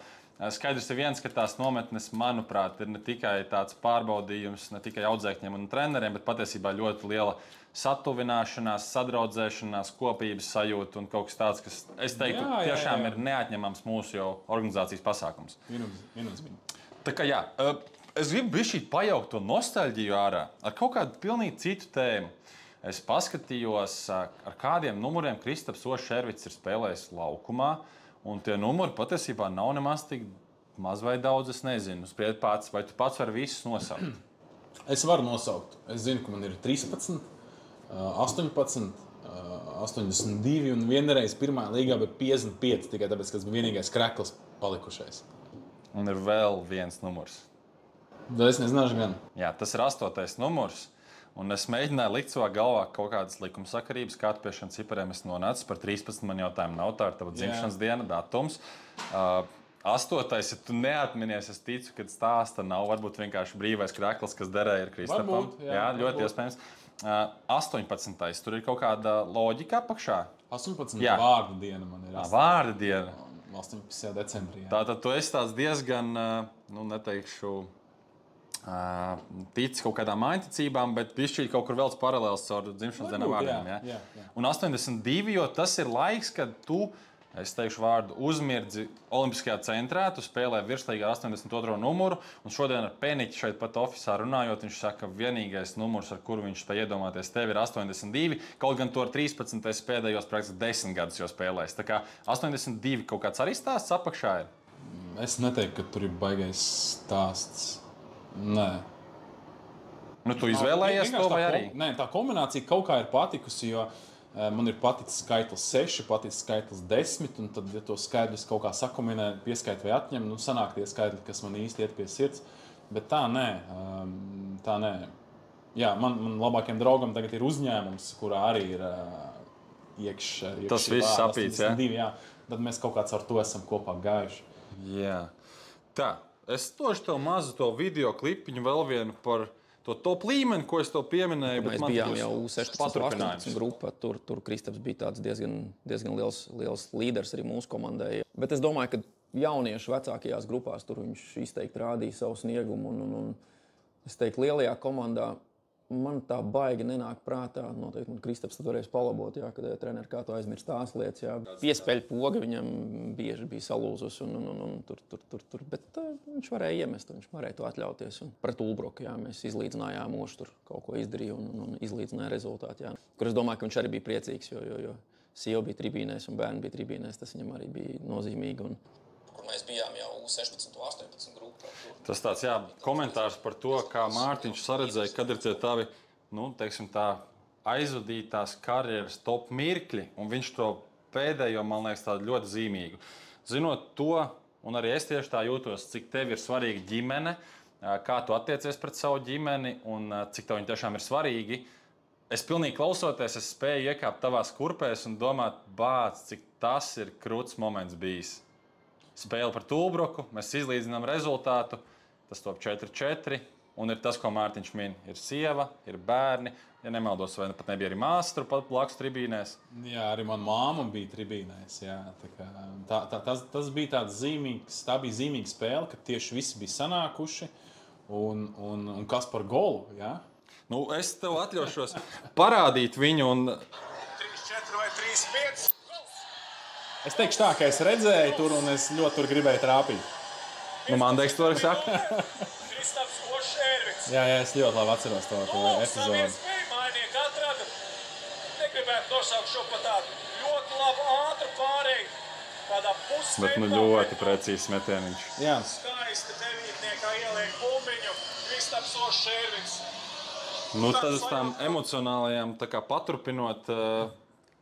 skaidrs ir viens, ka tās nometnes, manuprāt, ir ne tikai tāds pārbaudījums, ne tikai audzēkņiem un treneriem, bet patiesībā ļoti liela satuvināšanās, sadraudzēšanās, kopības sajūta un kaut kas tāds, kas, es teiktu, tiešām ir neatņemams mūsu jau organizācijas pasākums. Tā kā jā, es gribu bišķīt pajaukt to nostalģiju ārā ar kaut kādu pilnīgi citu tēmu. Es paskatījos, ar kādiem numuriem Kristaps Ošervits ir spēlējis laukumā. Un tie numuri patiesībā nav nemaz tik maz vai daudz, es nezinu. Spried pats, vai tu pats vari visus nosaukt? Es varu nosaukt. Es zinu, ka man ir 13, 18, 82 un vienreiz pirmā līgā bija 55, tikai tāpēc, ka tas bija vienīgais krekls palikušais. Un ir vēl viens numurs. Da es nezināšu gan. Jā, tas ir 8. numurs. Un es mēģināju likt savā galvā kaut kādas likumsakarības, kā pie šiem cipariem es nonācu. Par 13 man jautājumu nav, tā ir tava dzimšanas diena, datums. 8. ja tu neatminies, es ticu, ka stāsta nav. Varbūt vienkārši brīvais krekls, kas derēja ar Kristapam. Jā, ļoti iespējams. 18. Tur ir kaut kāda loģika apakšā. 18. Vārdu diena man ir. Vārdu diena. 18. decembrī. Tātad tu esi tāds diezgan, neteikšu, tic kaut kādām mājticībām, bet pišķīt kaut kur vēl paralēls caur dzimšanas dienām vārdiem. Jā. Un 82, jo tas ir laiks, kad tu, es teikšu vārdu, uzmirdzi Olimpiskajā centrā, tu spēlē virslīgā 82. numuru, un šodien ar Peniķi šeit pat ofisā runājot, viņš saka, vienīgais numurs, ar kuru viņš spēj iedomāties tevi, ir 82, kaut gan to ar 13. pēdējos praktiski 10 gadus jau spēlējis. Tā kā 82 kaut kāds arī stāsts apakšā ir? Es neteiktu, ka tur ir baigais stāsts. Nē. Tu izvēlējies to vai arī? Nē, tā kombinācija kaut kā ir patikusi, jo man ir paticis skaitlis 6, paticis skaitlis 10, un tad, ja to skaidrs kaut kā sakombinē, pieskait vai atņem, sanāk tie skaitļi, kas man īsti iet pie sirds. Bet tā nē. Jā, man labākiem draugam tagad ir uzņēmums, kurā arī ir iekšā. Tas viss sapīts, jā. Tad mēs kaut kāds ar to esam kopā gājuši. Jā. Tā. Es došu tev mazu to video klipiņu vēl vienu par to top līmeni, ko es tev pieminēju. Mēs bijām jau U16 18 grupā. Tur Kristaps bija tāds diezgan liels līderis arī mūsu komandai. Bet es domāju, ka jauniešu vecākajās grupās tur viņš izteikti rādīja savu sniegumu. Un es teiktu, lielajā komandā man tā baigi nenāk prātā. Noteikti man Kristaps tad varēs palabot, jā, kad treneri kā to aizmirst tās lietas. Jā. Piespēļu poga viņam bieži bija salūzus un tur. Bet viņš varēja iemest, viņš varēja to atļauties. Un pret Ulbroku, jā, mēs izlīdzinājām Ošu, tur kaut ko izdarīja un izlīdzināja rezultātu. Jā. Kur es domāju, ka viņš arī bija priecīgs, jo sieva bija tribīnēs un bērni bija tribīnēs. Tas viņam arī bija nozīmīgi. Kur mēs bijām jau U16 un 18 grupā. Tas tāds, jā, komentārs par to, kā Mārtiņš saredzēja, kad ir tie tavi, teiksim tā, aizvadītās karjeras top mirkļi, un viņš to pēdējo, man liekas, tādu ļoti zīmīgu. Zinot to, un arī es tieši tā jūtos, cik tev ir svarīga ģimene, kā tu attiecies pret savu ģimeni, un cik tev viņi tiešām ir svarīgi. Es pilnīgi klausoties, es spēju iekāpt tavās kurpēs un domāt, bāc, cik tas ir krūts moments bijis. Spēle par Ulbroku, mēs izlīdzinām rezultātu, tas top 4-4, un ir tas, ko Mārtiņš min. Ir sieva, ir bērni, ja nemaldos, vai pat nebija arī māsa tur pat blakus tribīnēs. Jā, arī mana māma bija tribīnēs, jā. Tas bija tāds zīmīgs, tā bija zīmīga spēle, kad tieši visi bija sanākuši, un kas par golu, jā? Es tev atļaušos parādīt viņu un... 3-4 vai 3-5. Es teikšu tā, ka es redzēju tur, un es ļoti tur gribēju trāpīt. Man liekas, to arī saka. Kristaps Ošervits. Jā, es ļoti labi atceros to epizodi. Saviens mainieku atrada. Negribētu nosaukt šo pa tādu ļoti labu ātru pārēju. Tādā pusmetā. Bet ļoti precīzi metieniņš. Jā. Skaista devītniekā ieliek bumbiņu. Kristaps Ošervits. Tad uz tām emocionālajām paturpinot,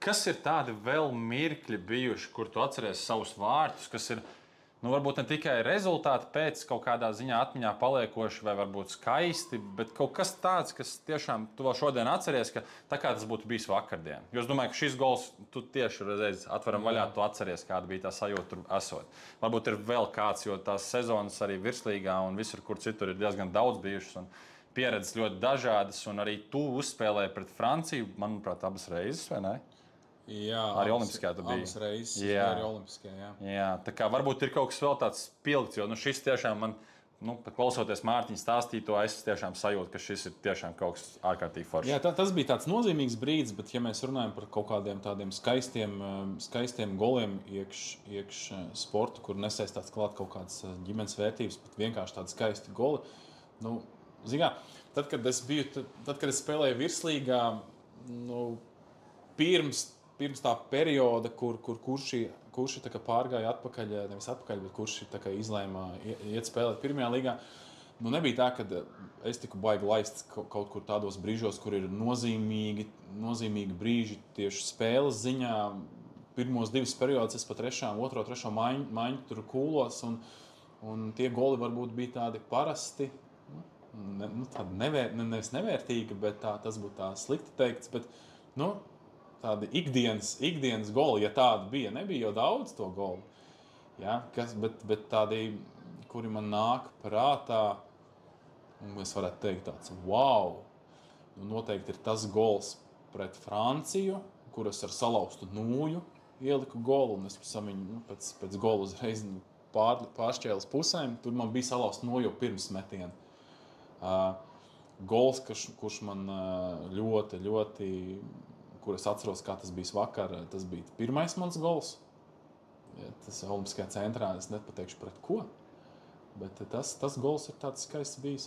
kas ir tādi vēl mirkļi bijuši, kur tu atceries savus vārtus, kas ir varbūt ne tikai rezultāti pēc kaut kādā ziņā atmiņā paliekoši vai varbūt skaisti, bet kaut kas tāds, kas tiešām tu vēl šodien atceries, ka tā kā tas būtu bijis vakardien. Jo es domāju, ka šis gols, tu tieši reiz atveram vaļā, tu atceries, kāda bija tā sajūta tur esot. Varbūt ir vēl kāds, jo tās sezonas arī virslīgā un visur, kur citur ir diezgan daudz bijušas un pieredzes ļoti dažādas, un arī tu uzspēlēji pret Franciju, manuprāt, abas reizes, vai ne? Jā, arī Olimpiskajā tu biji. Abas reizes, arī Olimpiskajā, jā. Tā kā varbūt ir kaut kas vēl tāds spilgts, jo šis tiešām man, klausoties Mārtiņa stāstīto, es tiešām sajūtu, ka šis ir tiešām kaut kas ārkārtīgi foršs. Jā, tas bija tāds nozīmīgs brīdis, bet ja mēs runājam par kaut kādiem tādiem skaistiem goliem iekš sportu, kur nesaistās klāt kaut kādas ģimenes vērtības, bet vienkārši tādi skaisti goli, tad, kad es spēlēju virslīgā, pirms tā perioda, kurš tā kā pārgāja atpakaļ, nevis atpakaļ, bet kurš tā kā izlēma iet spēlēt pirmajā līgā, nebija tā, ka es tiku baigi laists kaut kur tādos brīžos, kur ir nozīmīgi brīži tieši spēles ziņā. Pirmos 2 periodus es pa otro, trešo maiņu tur kūlos, un tie goli varbūt bija tādi parasti, tādi nevis nevērtīgi, bet tas būtu tā slikti teikts, bet, tādi ikdienas goli, ja tādi bija, nebija jau daudz to golu. Ja? Bet tādi, kuri man nāk prātā, un es varētu teikt tāds, wow, noteikti ir tas gols pret Franciju, kuras ar salauztu nūju ieliku golu, un es pēc gola uzreiz pāršķēles pusēm, tur man bija salauzta nūja jau pirms metiena. Gols, kurš man ļoti kur es atceros, kā tas bija vakar, tas bija pirmais mans gols. Ja, tas Olimpiskajā centrā, es nepateikšu pret ko, bet tas gols ir tāds skaists bijis.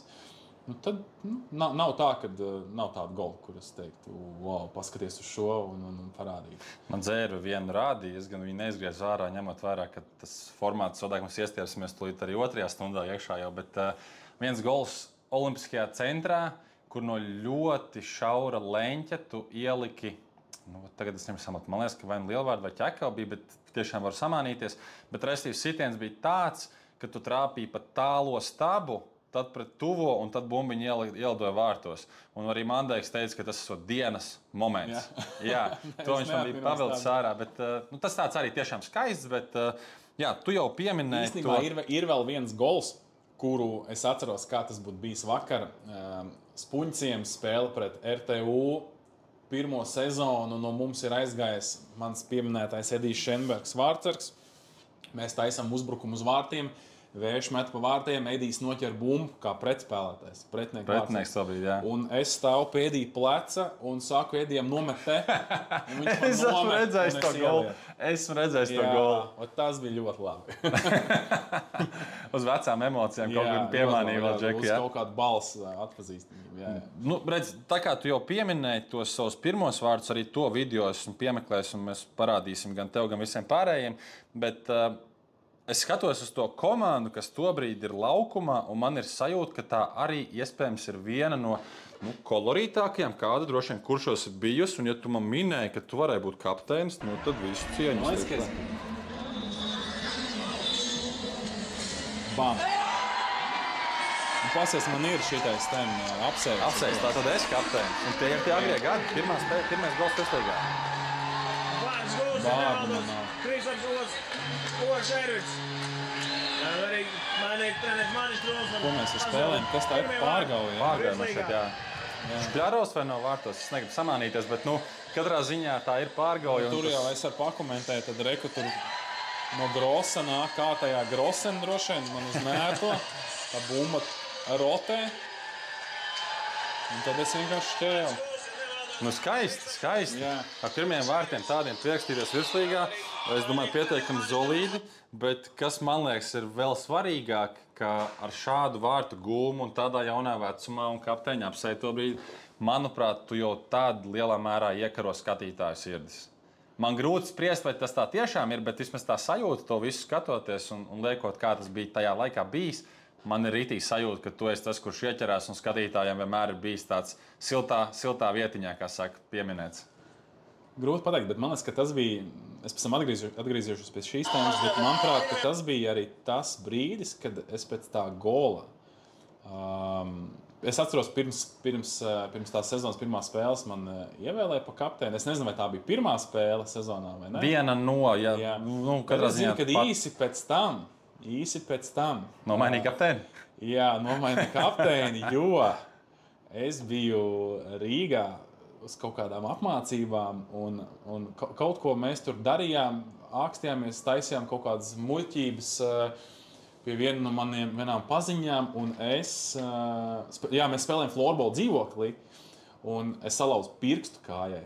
Tad nav tā, ka nav tāda gola, kur es teiktu, wow, paskaties uz šo un parādīt. Man dzēra vienu rādīja, es gan viņu neizgriezu ārā, ņemot vērā, ka tas formāts, sodāk mēs iestiersimies tūlīt arī 2. stundā iekšā jau, bet viens gols Olimpiskajā centrā, kur no ļoti šaura leņķa tu ieliki. Tagad es nevaru samaktu. Man liekas, ka vai lielvārdu vai ķekau bija, bet tiešām var samānīties. Bet restīvs sitiens bija tāds, ka tu trāpīji pa tālo stabu, tad pret tuvo, un tad bumbiņu ielidoja vārtos. Un arī Mandeiks teica, ka tas ir dienas moments. Jā, to viņš man bija pavilcis ārā. Bet, tas tāds arī tiešām skaists, bet jā, tu jau pieminēji to. Īstenībā ir vēl viens gols, kuru es atceros, kā tas būtu bijis vakar. Spunciem spēle pret RTU. Pirmo sezonu no mums ir aizgājis mans pieminētais Edijs Šenbergs vārtsargs. Mēs taisam uzbrukumu uz vārtiem, vējš met pa vārtiem, Edijs noķer bumbu kā pretspēlētājs. Pretinieks to bija, jā. Un es stāvu pie Edija pleca un saku Edijam nomet te. Es esmu redzējis to golu. Jā, tas bija ļoti labi. Uz vecām emocijām kaut kur piemānīja vēl Džeku. Uz kaut kādu balsu atpazīstamību. Redz, tā kā tu jau pieminēji tos savus pirmos vārdus, arī to video esmu piemeklējis un mēs parādīsim gan tev, gan visiem pārējiem. Bet es skatos uz to komandu, kas tobrīd ir laukumā, un man ir sajūta, ka tā arī iespējams ir viena no kolorītākajām, kāda droši vien kuršos ir bijusi. Un ja tu man minēji, ka tu varēji būt kapteinis, tad visu cieņu. Bam! Pasies, man ir šitais apsēvis. Apsēvis, tā tad es kapteinis. Un tie ir tie agrie gadi. Pirmais gols virslīgā. Bārdu man nav. Ko mēs ar spēlēm? Kas tā ir? Pārgauja? Pārgauja man šeit, jā. Špļaros vai no vārtos? Es negribu samānīties, bet katrā ziņā tā ir pārgauja. Tur jau es varu pakomentēt, tad reku tur no Grosa nāk kārtējā Grosena droši vien man uz mērto. Tā bumba rotē. Un tad es vienkārši šķēlu. Skaisti. Ar pirmiem vārtiem tādiem pierakstīties virslīgā, es domāju, pietiekami solīdi, bet kas man liekas ir vēl svarīgāk, ka ar šādu vārtu gūmu un tādā jaunā vecumā un kapteiņa apsēja to brīdi, manuprāt, tu jau tādā lielā mērā iekaro skatītāju sirdis. Man grūti spriest, vai tas tā tiešām ir, bet vismaz tā sajūta to visu skatoties un liekot, kā tas bija tajā laikā bijis. Man ir rītīgi sajūta, ka tu esi tas, kurš ieķerās, un skatītājiem vienmēr ir bijis tāds siltā vietiņā, kā saka, pieminēts. Grūti pateikt, bet man liekas, ka tas bija. Es pēc tam atgriezīšos pie šīs tēmas, bet manuprāt, ka tas bija arī tas brīdis, kad es pēc tā gola. Es atceros, pirms tās sezonas pirmās spēles man ievēlēja pa kapteini. Es nezinu, vai tā bija pirmā spēle sezonā vai ne. Viena no, ja. Nu, es zinu, kad īsi pēc tam. Nomainīja kapteini? Jā, nomainīja kapteini, jo es biju Rīgā uz kaut kādām apmācībām, un kaut ko mēs tur darījām, ākstījāmies, taisījām kaut kādas muļķības pie viena no manām paziņām, un mēs spēlējām florbolu dzīvoklī, un es salauzu pirkstu kājai.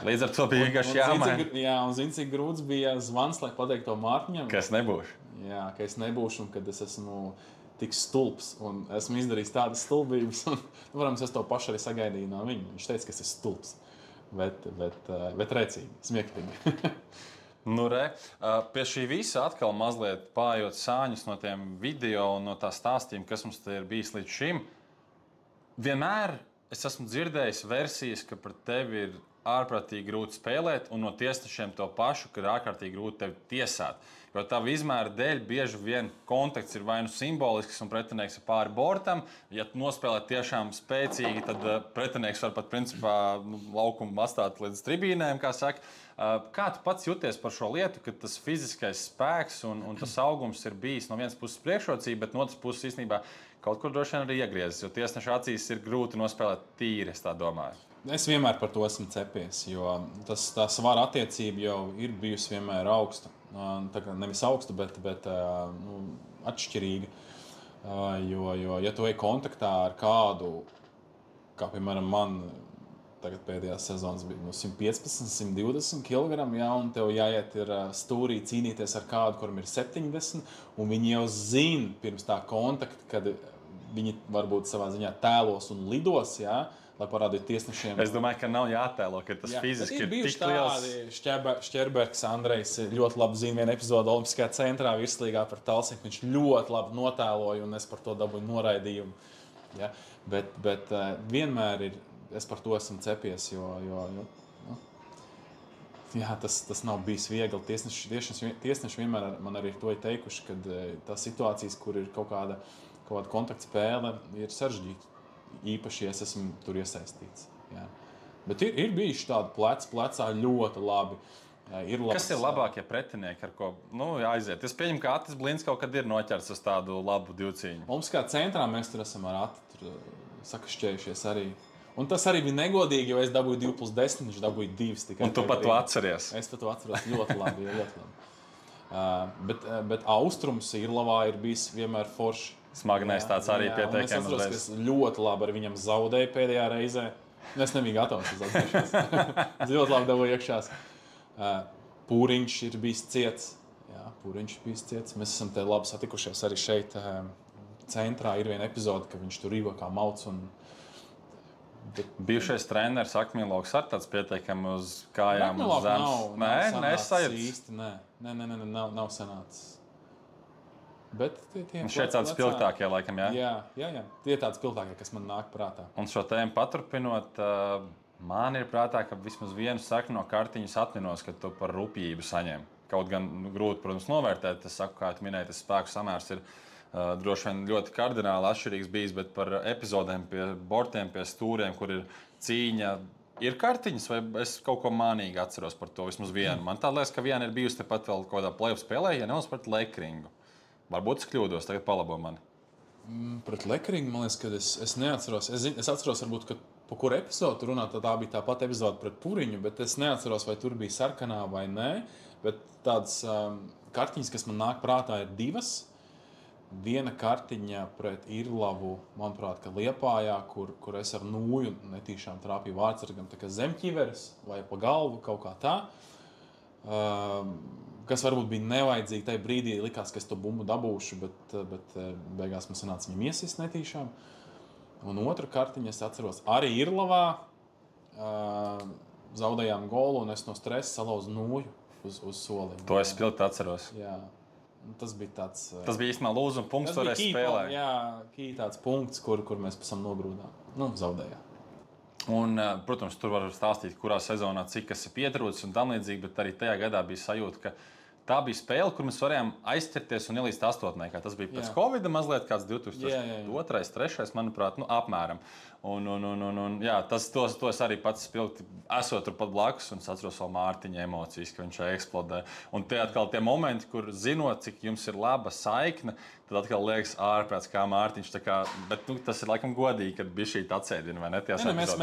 Līdz ar to bija vienkārši jāmaina. Jā, un zini, cik grūts bija zvans, lai pateiktu to Mārtiņam. Ka es nebūšu. Jā, ka es nebūšu, un kad es esmu tik stulbs, un esmu izdarījis tādas stulbības, un, varams, es to pašu arī sagaidīju no viņa. Viņš teica, ka es esmu stulbs, bet rēcīgi, smieklīgi. Nu, pie šī visa atkal mazliet pājot sāņus no tiem video un no tā stāstījuma, kas mums te ir bijis līdz šim. Vienmēr es esmu dzirdējis versijas, ka par tevi ir ārprātīgi grūti spēlēt, un no tiesnešiem to pašu, ka ir ārkārtīgi grūti tevi tiesāt. Jo tava izmēra dēļ bieži vien kontakts ir vai nu simbolisks un pretinieks ir pāri bortam. Ja tu nospēlē tiešām spēcīgi, tad pretinieks var pat principā laukumu atstāt līdz tribīnēm, kā saka. Kā tu pats jūties par šo lietu, ka tas fiziskais spēks un tas augums ir bijis no vienas puses priekšrocība, bet no otras puses īstenībā kaut kur droši vien arī iegriezis, jo tiesneša acīs ir grūti nospēlēt tīri, es tā domāju. Es vienmēr par to esmu cepies, jo tā svara attiecība jau ir bijusi vienmēr augsta. Tā kā nevis augsta, bet atšķirīga. Jo, ja tu ej kontaktā ar kādu, kā piemēram man, tagad pēdējās sezonas bija 115, 120 kg, ja, un tev jāiet ir stūrī cīnīties ar kādu, kuram ir 70, un viņi jau zina pirms tā kontakta, kad viņi varbūt savā ziņā tēlos un lidos, ja, lai parādītu tiesnešiem. Es domāju, ka nav jātēlo, ka tas fiziski ir tik liels. Šķerbergs Andrejs ļoti labi zina vienu epizodu Olimpiskajā centrā virslīgā par Talsinku. Viņš ļoti labi notēloja, un es par to dabūju noraidījumu. Ja? Bet vienmēr es par to esmu cepies, jo tas nav bijis viegli. Tiesneši vienmēr man arī to ir teikuši, ka tās situācijas, kur ir kaut kāda kontaktspēle, ir sarežģīta. Īpaši, ja es esmu tur iesaistīts. Jā. Bet ir bijuši tādi plecā ļoti labi. Kas ir labākie pretinieki, ar ko aiziet? Es pieņemu, ka Atis Blins kaut kad ir noķerts uz tādu labu divcīņu. Mums kā centrā mēs tur esam ar Ati sakašķējušies arī. Un tas arī bija negodīgi, jo es dabūju 2+10, viņš dabūja 2 tikai. Un tu pat to atceries? Es pat to atceros ļoti labi. Bet austrums Irlavā ir bijis vienmēr forši. Smagnējs tāds arī pieteikams. Es atceros, ka es ļoti labi ar viņam zaudēju pēdējā reizē. Es nebiju gatavs uz atzīšanos. Es ļoti labi dabūju iekšās. Pūriņš ir bijis ciets. Jā, Pūriņš ir bijis ciets. Mēs esam te labi satikušies arī šeit centrā. Ir viena epizode, ka viņš tur rīvo kā mauts. Bijušais treneris Akmīloks ar tāds pieteikami uz kājām uz zemes. Nē, es sajūtu. Nē, nav sanācis. Bet šeit tādi spilgtākie, laikam, jā? Jā. Tie ir tādi spilgtākie, kas man nāk prātā. Un šo tēmu paturpinot, man ir prātā, ka vismaz vienu sakni no kartiņas atminos, ka tu par rupjību saņem. Kaut gan grūti, protams, novērtēt. Es saku, kā tu minēji, tas spēku samērs ir droši vien ļoti kardināli atšķirīgs bijis, bet par epizodēm pie bortiem, pie stūriem, kur ir cīņa, ir kartiņas, vai es kaut ko mānīgi atceros par to vismaz vienu. Man tā liekas, ka viena ir bijusi tepat vēl kādā play-off spēlē, ja neuz pret Lekringu. Varbūt es kļūdos, tagad palabo mani. Pret Lekringu, man liekas, ka es neatceros. Es atceros, varbūt, ka pa kuru epizodu runāt, tā bija tā pati epizode pret Puriņu, bet es neatceros, vai tur bija sarkanā vai nē. Bet tādas kartiņas, kas man nāk prātā, ir divas. Viena kartiņa pret Irlavu, manuprāt, ka Liepājā, kur es ar nūju netīšām trāpīju vārdsargam, tā kā zemķiveres vai pa galvu kaut kā tā. Kas varbūt bija nevajadzīgi tajā brīdī, likās, ka es to bumbu dabūšu, bet beigās man sanāca viņam iesist netīšām. Un otra kartiņa, es atceros, arī Irlavā zaudējām golu, un es no stresa salauzu nūju uz soliņu. To es spilgti atceros. Jā, tas bija tāds... Tas bija īstenībā lūzuma punkts, toreiz spēlē. Jā, tāds punkts, kur mēs pēc tam nogrūdām. Zaudējām. Un, protams, tur var stāstīt, kurā sezonā cik kas ir pietrūcis un tam līdzīgi, bet arī tajā gadā bija sajūta, ka tā bija spēle, kur mēs varējām aizķerties un ielīst astotniekā. Tas bija pēc Covid mazliet kāds 2002, 2003, manuprāt, apmēram. To es arī pats spilgti, esot tur pat blakus, un es atceros vēl Mārtiņa emocijas, ka viņš eksplodē. Un tie atkal tie momenti, kur zinot, cik jums ir laba saikne, tad atkal liekas ārprāts, kā Mārtiņš. Bet tas ir laikam godīgi, kad bija šī atsēdina, vai ne?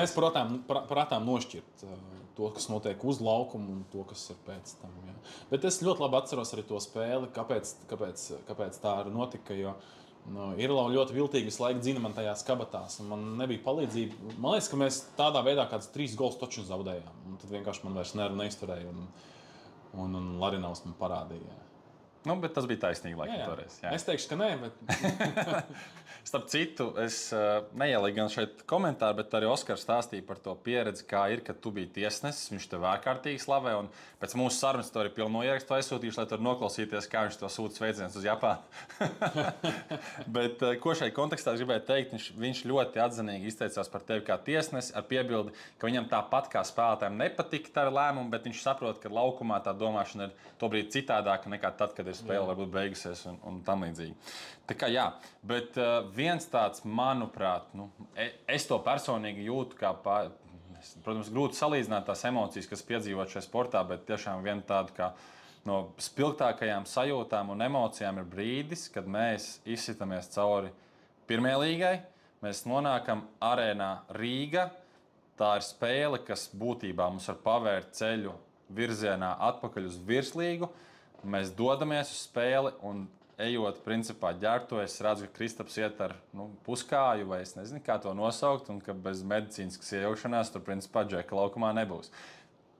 Mēs prātām nošķirt to, kas notiek uz laukuma un to, kas ir pēc tam. Jā. Bet es ļoti labi atceros arī to spēli, kāpēc tā arī notika. Jo ir ļoti viltīgi visu laiku dzina man tajās kabatās. Man nebija palīdzība. Man liekas, ka mēs tādā veidā kādus 3 gols točus zaudējām. Un tad vienkārši man vairs nervu neizturēja. Un Larinovs man parādīja. Bet tas bija taisnīgi laikam toreiz. Jā. Es teikšu, ka nē, bet... Starp citu, es neielīgu gan šeit komentāru, bet arī Oskars stāstīja par to pieredzi, kā ir, kad tu biji tiesnesis. Viņš tev ārkārtīgi slavē, un pēc mūsu sarunas to arī pilno ierakstu aizsūtījuši, lai tur noklausīties, kā viņš to sūta sveicienus uz Japānu. Bet ko šai kontekstā gribēju teikt, viņš ļoti atzinīgi izteicās par tevi kā tiesnesi ar piebildi, ka viņam tāpat kā spēlētājiem nepatika tā lēmuma, bet viņš saprot, ka laukumā tā domāšana ir tobrīd citādāka nekā tad, kad ir spēle varbūt beigusies un tam līdzīgi. Tā kā jā, bet viens tāds, manuprāt, es to personīgi jūtu kā, protams, grūti salīdzināt tās emocijas, kas piedzīvot šajā sportā, bet tiešām viena tāda kā no spilgtākajām sajūtām un emocijām ir brīdis, kad mēs izsitamies cauri pirmajai līgai, mēs nonākam arēnā Rīga. Tā ir spēle, kas būtībā mums var pavērt ceļu virzienā atpakaļ uz virslīgu. Mēs dodamies uz spēli un ejot, principā, ģērbto, es redzu, ka Kristaps iet ar puskāju, vai es nezinu, kā to nosaukt, un ka bez medicīniskas iejaukšanās tur, principā, Džeka laukumā nebūs.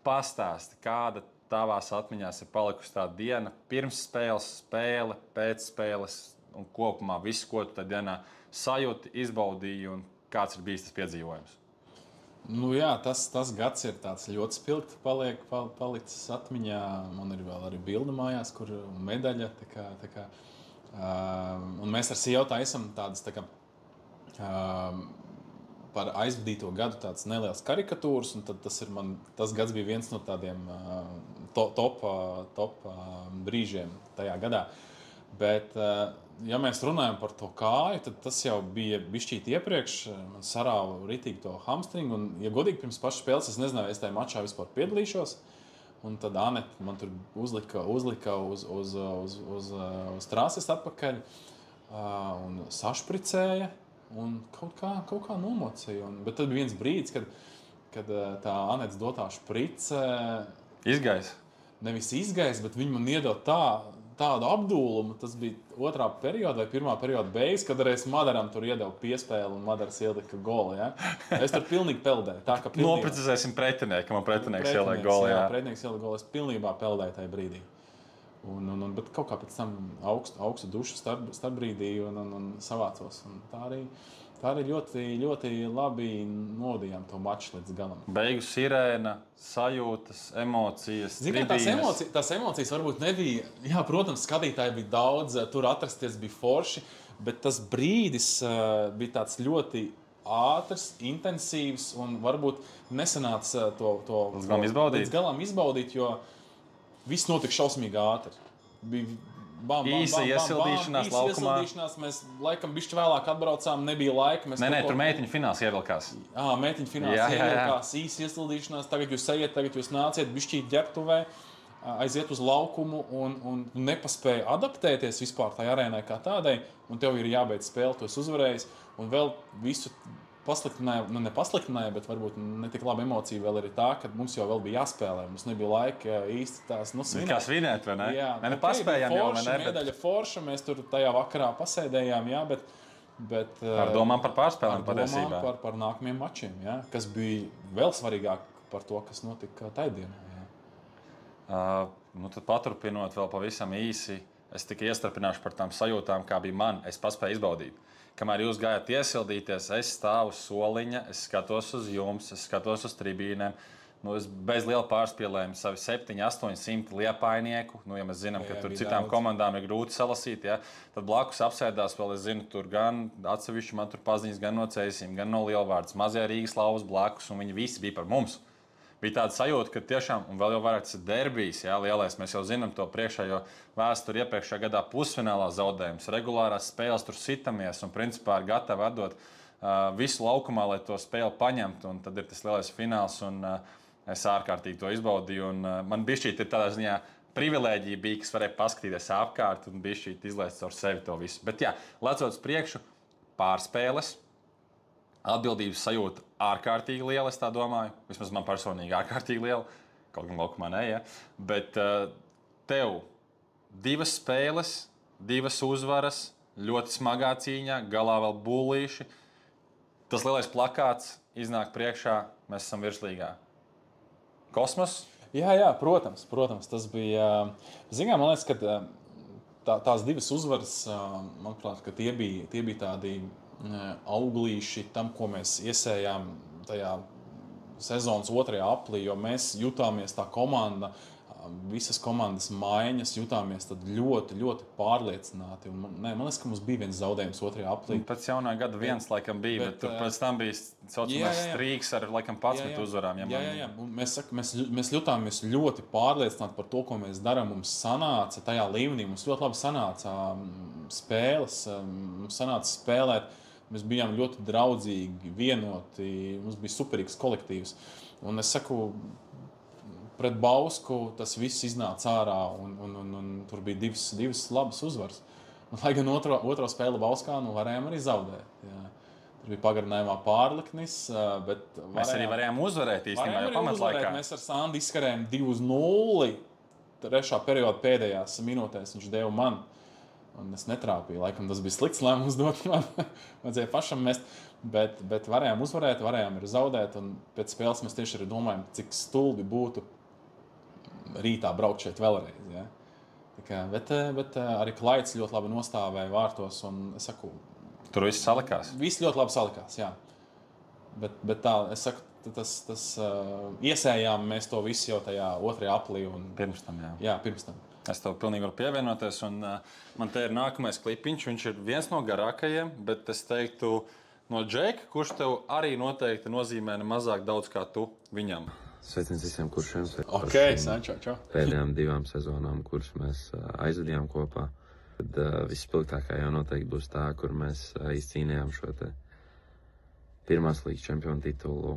Pastāsti, kāda tavās atmiņās ir palikusi tā diena pirms spēles, spēle, pēc spēles un kopumā visu, ko tu tajā dienā sajūti, izbaudīji un kāds ir bijis tas piedzīvojums? Jā, tas gads ir tāds ļoti spilgti palicis atmiņā. Man ir vēl arī bilde mājās, kur medaļa. Tā kā, un mēs ar sievu taisam tādas par aizvadīto gadu tādas nelielas karikatūras. Un tad tas gads bija viens no tādiem top brīžiem tajā gadā. Bet, ja mēs runājam par to kāju, tad tas jau bija bišķīt iepriekš. Man sarāva ritīgi to hamstringu. Un, ja godīgi pirms pašas spēles, es nezināju, es tajā mačā vispār piedalīšos. Un tad Anete man tur uzlika uz trāses atpakaļ un sašpricēja. Un kaut kā nomocīja. Bet tad bija viens brīdis, kad tā Anetes dotā šprice... Izgais? Nevis izgais, bet viņi man iedod tādu apdūlumu. Tas bija otrā perioda vai pirmā perioda beigas, kad arī es Madaram tur iedevu piespēli un Madars ielika golu. Ja? Es tur pilnīgi peldēju. Noprecizēsim pretinieku, ka man pretinieks ielika golu. Jā, pretinieks ielika golu. Es pilnībā peldēju tajā brīdī. Bet kaut kā pēc tam augstu dušu starpbrīdī un savācos. Un tā arī ļoti, ļoti labi novadījām to maču līdz galam. Beigu sirēna, sajūtas, emocijas. Tās emocijas varbūt nebija. Jā, protams, skatītāji bija daudz, tur atrasties bija forši, bet tas brīdis bija tāds ļoti ātrs, intensīvs un varbūt nesanāca to līdz galam izbaudīt, jo viss notika šausmīgi ātri. Īsa iesildīšanās laukumā. Mēs laikam bišķi vēlāk atbraucām, nebija laika. Tur meitiņu fināls ievilkās. Meitiņu fināls ievilkās, īsa iesildīšanās. Tagad jūs ejiet, tagad jūs nāciet bišķī ģērbtuvē, aiziet uz laukumu un nepaspēja adaptēties vispār tai arēnai kā tādai. Un tev ir jābeidz spēle, tu esi uzvarējis. Un vēl visu pasliktināja, nepasliktināja, bet varbūt ne tik laba emocija vēl ir tā, ka mums jau vēl bija jāspēlē. Mums nebija laika īsti tās svinēt. Kā svinēt, vai ne? Jā, paspējām jau, vai ne? Medaļa forša, mēs tur tajā vakarā pasēdējām, jā, bet ar domām par pārspēlēm patiesībā. Par nākamajiem mačiem, jā, kas bija vēl svarīgāk par to, kas notika tajā dienā. Tad paturpinot vēl pavisam īsi, es tikai iestrapināšu par tām sajūtām, kā bija man. Es paspēju izbaudīt. Kamēr jūs gājāt iesildīties, es stāvu soliņa, es skatos uz jums, es skatos uz tribīnēm. Es bez liela pārspīlējuma savi 700-800 liepainieku. Ja mēs zinām, ka tur citām komandām ir grūti salasīt, tad blakus apsēdās vēl, es zinu, tur gan atsevišķi man tur paziņas, gan no Cēsīm, gan no Lielvārdas, mazie Rīgas lauvas blakus, un viņi visi bija par mums. Bija tāda sajūta, ka tiešām, un vēl jau vairāk tas ir derbijs, lielais, mēs jau zinām to priekšējo vēsturi iepriekšējā gadā pusfinālā zaudējumus, regulārās spēles tur sitamies un principā ir gatavi atdot visu laukumā, lai to spēli paņemtu, un tad ir tas lielais fināls, un es ārkārtīgi to izbaudīju, un man bišķīt ir tādā ziņā privilēģija bija, kas varēja paskatīties apkārt un bišķīt izlaist caur sevi to visu. Bet lecot uz priekšu, pārspēles, atbildības sajūta ārkārtīgi liela, es tā domāju. Vismaz man personīgi ārkārtīgi liela, kaut gan laukumā ne, Bet tev 2 spēles, 2 uzvaras, ļoti smagā cīņā, galā vēl bullīši. Tas lielais plakāts iznāk priekšā, mēs esam virslīgā. Kosmos? Jā, protams, tas bija, man liekas, ka tās 2 uzvaras, manuprāt, ka tie bija tādi auglīši tam, ko mēs iesējām tajā sezonas 2. aplī, jo mēs jutāmies tā komanda, visas komandas maiņas, jutāmies tad ļoti, ļoti pārliecināti. Un, man liekas, ka mums bija viens zaudējums 2. aplī. Pēc jaunā gada viens laikam bija, bet tur pēc tam bija saucamais strīks ar laikam 11 uzvarām. Jā. Mēs jutāmies ļoti pārliecināti par to, ko mēs darām. Mums sanāca tajā līmenī, mums ļoti labi sanāca spēles, mums sanāca spēlēt. Mēs bijām ļoti draudzīgi, vienoti, mums bija superīgs kolektīvs. Un es saku, pret Bausku tas viss iznāca ārā, un tur bija divas labas uzvaras. Un, lai gan otro spēli Bauskā varējām arī zaudēt. Jā. Tur bija pagarinājumā pārliknis, bet mēs arī varējām uzvarēt īstenībā jau pamatlaikā. Mēs ar Sandu izskarējām 2-0. 3. perioda pēdējās minūtēs viņš deva man. Un es netrāpīju. Laikam tas bija slikts lēmums dot man. Vajadzēja pašam mest. Bet varējām uzvarēt, varējām arī zaudēt. Un pēc spēles mēs tieši arī domājam, cik stulbi būtu rītā braukt šeit vēlreiz. Ja? Bet arī Klaids ļoti labi nostāvēja vārtos. Un es saku, tur viss salikās. Viss ļoti labi salikās, jā. Bet tā, es saku, tas iesējām mēs to visu jau tajā 2. aplī. Un, pirms tam, jā. Jā, pirms tam. Es tev pilnīgi varu pievienoties, un man te ir nākamais klipiņš. Viņš ir viens no garākajiem, bet es teiktu no Džeka, kurš tev arī noteikti nozīmē nemazāk daudz kā tu viņam. Sveiciens visiem kuršiem. Ok, Sančo, čau. Pēdējām 2 sezonām, kuras mēs aizvadījām kopā. Tad visspilgtākā jau noteikti būs tā, kur mēs izcīnījām šo te pirmās līgas čempionu titulu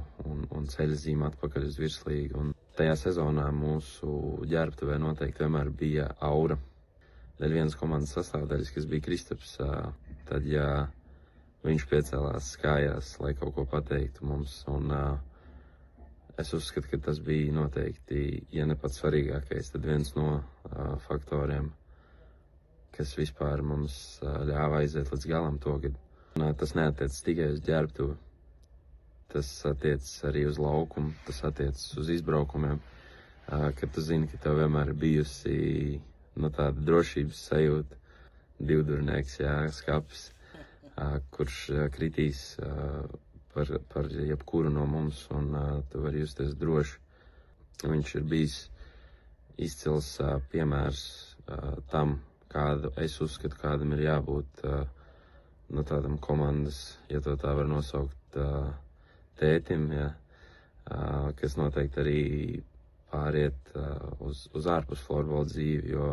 un ceļzīmu atpakaļ uz virslīgu. Un tajā sezonā mūsu ģērbtuvē noteikti vienmēr bija aura. Dēļ vienas komandas sastāvdaļas, kas bija Kristaps, tad, ja viņš piecēlās kājās, lai kaut ko pateiktu mums, un es uzskatu, ka tas bija noteikti, ja ne pats svarīgākais, tad viens no faktoriem, kas vispār mums ļāva aiziet līdz galam to, ka tas neatiec tikai uz ģērbtuvi. Tas attiecas arī uz laukumu, tas attiecas uz izbraukumiem, kad tu zini, ka tev vienmēr ir bijusi tāda drošības sajūta, divdurnieks, skapis, kurš kritīs par jebkuru no mums, un tu vari justies droši. Viņš ir bijis izcils piemērs tam, kādu es uzskatu, kādam ir jābūt tādam komandas, ja to tā var nosaukt, tētim, kas noteikti arī pāriet uz ārpus florbola dzīvi, jo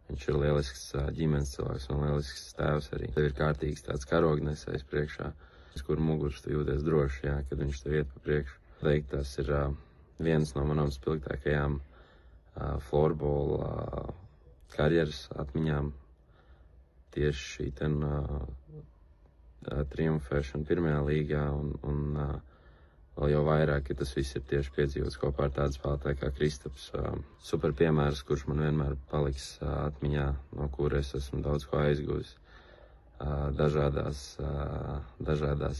viņš ir lielisks ģimenes cilvēks un lielisks tēvs arī. Tev ir kārtīgs tāds karognesējs priekšā, uz kuru muguras tu jūties droši, kad viņš tev iet pa priekšu. Teikt, tas ir viens no manām spilgtākajām florbola karjeras atmiņām. Tieši šī triumfēšana pirmajā līgā un vēl jau vairāk, ka tas viss ir tieši piedzīvots kopā ar tādu spēlētāju kā Kristaps. Super piemērs, kurš man vienmēr paliks atmiņā, no kura es esmu daudz ko aizguvis dažādās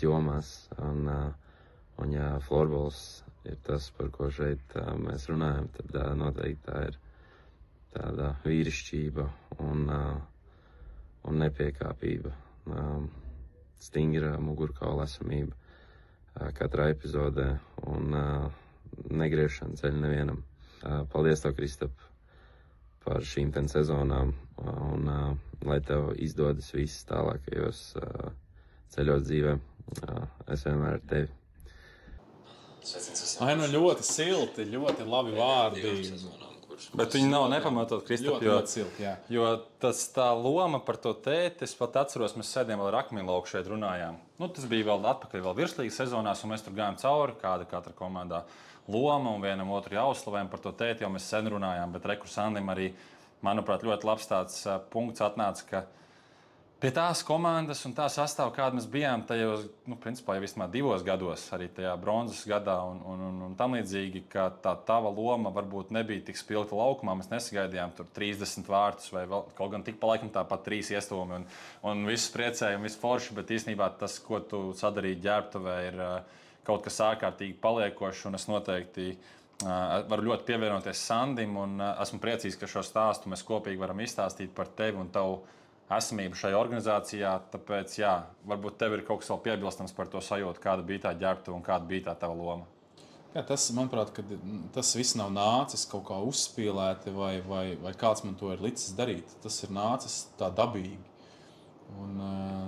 jomās. Un ja florbols ir tas, par ko šeit mēs runājam, tad noteikti tā ir tāda vīrišķība un nepiekāpība. Stingra mugurkaula esamība katrā epizodē, un negriešana ceļa nevienam. Paldies tev, Kristap, par šīm sezonām, un lai tev izdodas viss tālākajos ceļos dzīvē. Es vienmēr ar tevi. Ai, nu ļoti silti, ļoti labi vārdi. Bet viņi nav nepamatot, Kristap, ļoti silti, jā. Jo tā loma par to tēti, es pat atceros, mēs sēdējām vēl ar Akmīlauku šeit runājām. Tas bija vēl atpakaļ vēl virslīgas sezonās, un mēs tur gājām cauri, kāda katra komandā loma, un vienam otru jāuzslavējam par to tēti, jau mēs sen runājām, bet Rekur Sandim arī, manuprāt, ļoti labs tāds punkts atnāca, ka pie tās komandas un tā sastāva, kāda mēs bijām tajos, principā jau vismaz 2 gados, arī tajā bronzas gadā un tam līdzīgi, ka tā tava loma varbūt nebija tik spilgta laukumā. Mēs nesagaidījām tur 30 vārtus vai vēl kaut gan tik pa laikam tāpat 3 iestuvumi un viss priecēja un viss forši, bet īstenībā tas, ko tu sadarīji ģērbtuvē, ir kaut kas ārkārtīgi paliekošs, un es noteikti varu ļoti pievienoties Sandim, un esmu priecīgs, ka šo stāstu mēs kopīgi varam izstāstīt par tevi un tavu esamību šajā organizācijā, tāpēc, jā, varbūt tev ir kaut kas vēl piebilstams par to sajūtu, kāda bija tā ģērbtuve un kāda bija tā tava loma. Jā, tas, manuprāt, ka tas viss nav nācis kaut kā uzspīlēti vai kāds man to ir licis darīt. Tas ir nācis tā dabīgi. Un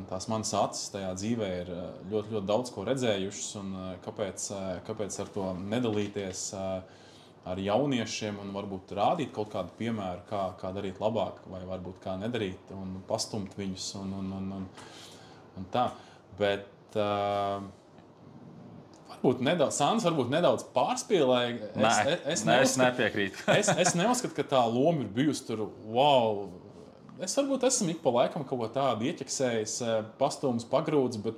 tās manas acis tajā dzīvē ir ļoti, ļoti daudz ko redzējušas, un kāpēc ar to nedalīties ar jauniešiem un varbūt rādīt kaut kādu piemēru, kā darīt labāk, vai varbūt kā nedarīt, un pastumt viņus un tā. Bet Sandis varbūt nedaudz pārspīlēja. Es nepiekrītu. Es neuzskatu, ka tā loma ir bijusi tur, wow. Es varbūt esmu ik pa laikam kaut ko tādu ieķeksējis, pastūmus, pagrūdis, bet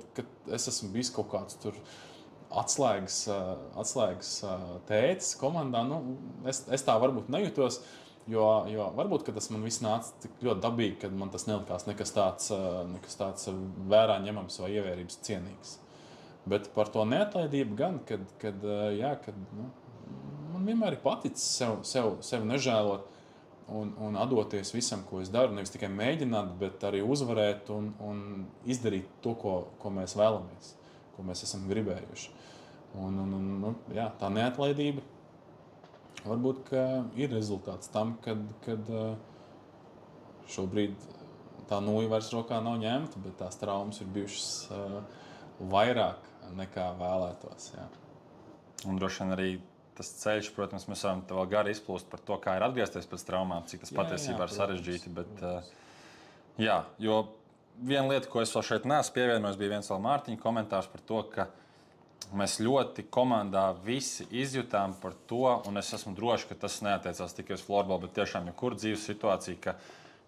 es esmu bijis kaut kāds tur atslēgas tētis komandā. Es tā varbūt nejūtos, jo varbūt tas man viss nāca tik ļoti dabīgi, ka man tas nelikās nekas tāds vērā ņemams vai ievērības cienīgs. Bet par to neatlaidību gan, kad man vienmēr ir paticis sev nežēlot un atdoties visam, ko es daru. Nevis tikai mēģināt, bet arī uzvarēt un izdarīt to, ko mēs vēlamies, ko mēs esam gribējuši. Jā, tā neatlaidība varbūt ir rezultāts tam, kad šobrīd tā nūja vairs rokā nav ņemta, bet tās traumas ir bijušas vairāk nekā vēlētos. Jā. Un droši vien arī tas ceļš, protams, mēs varam vēl gari izplūst par to, kā ir atgriezties pēc traumām, cik tas patiesībā ir sarežģīti. Bet, jā, jo viena lieta, ko es vēl šeit neesmu pievienojis, bija viens vēl Mārtiņa komentārs par to, ka mēs ļoti komandā visi izjutām par to, un es esmu droši, ka tas neatiecās tikai uz floorbalu, bet tiešām jebkura dzīves situācija, ka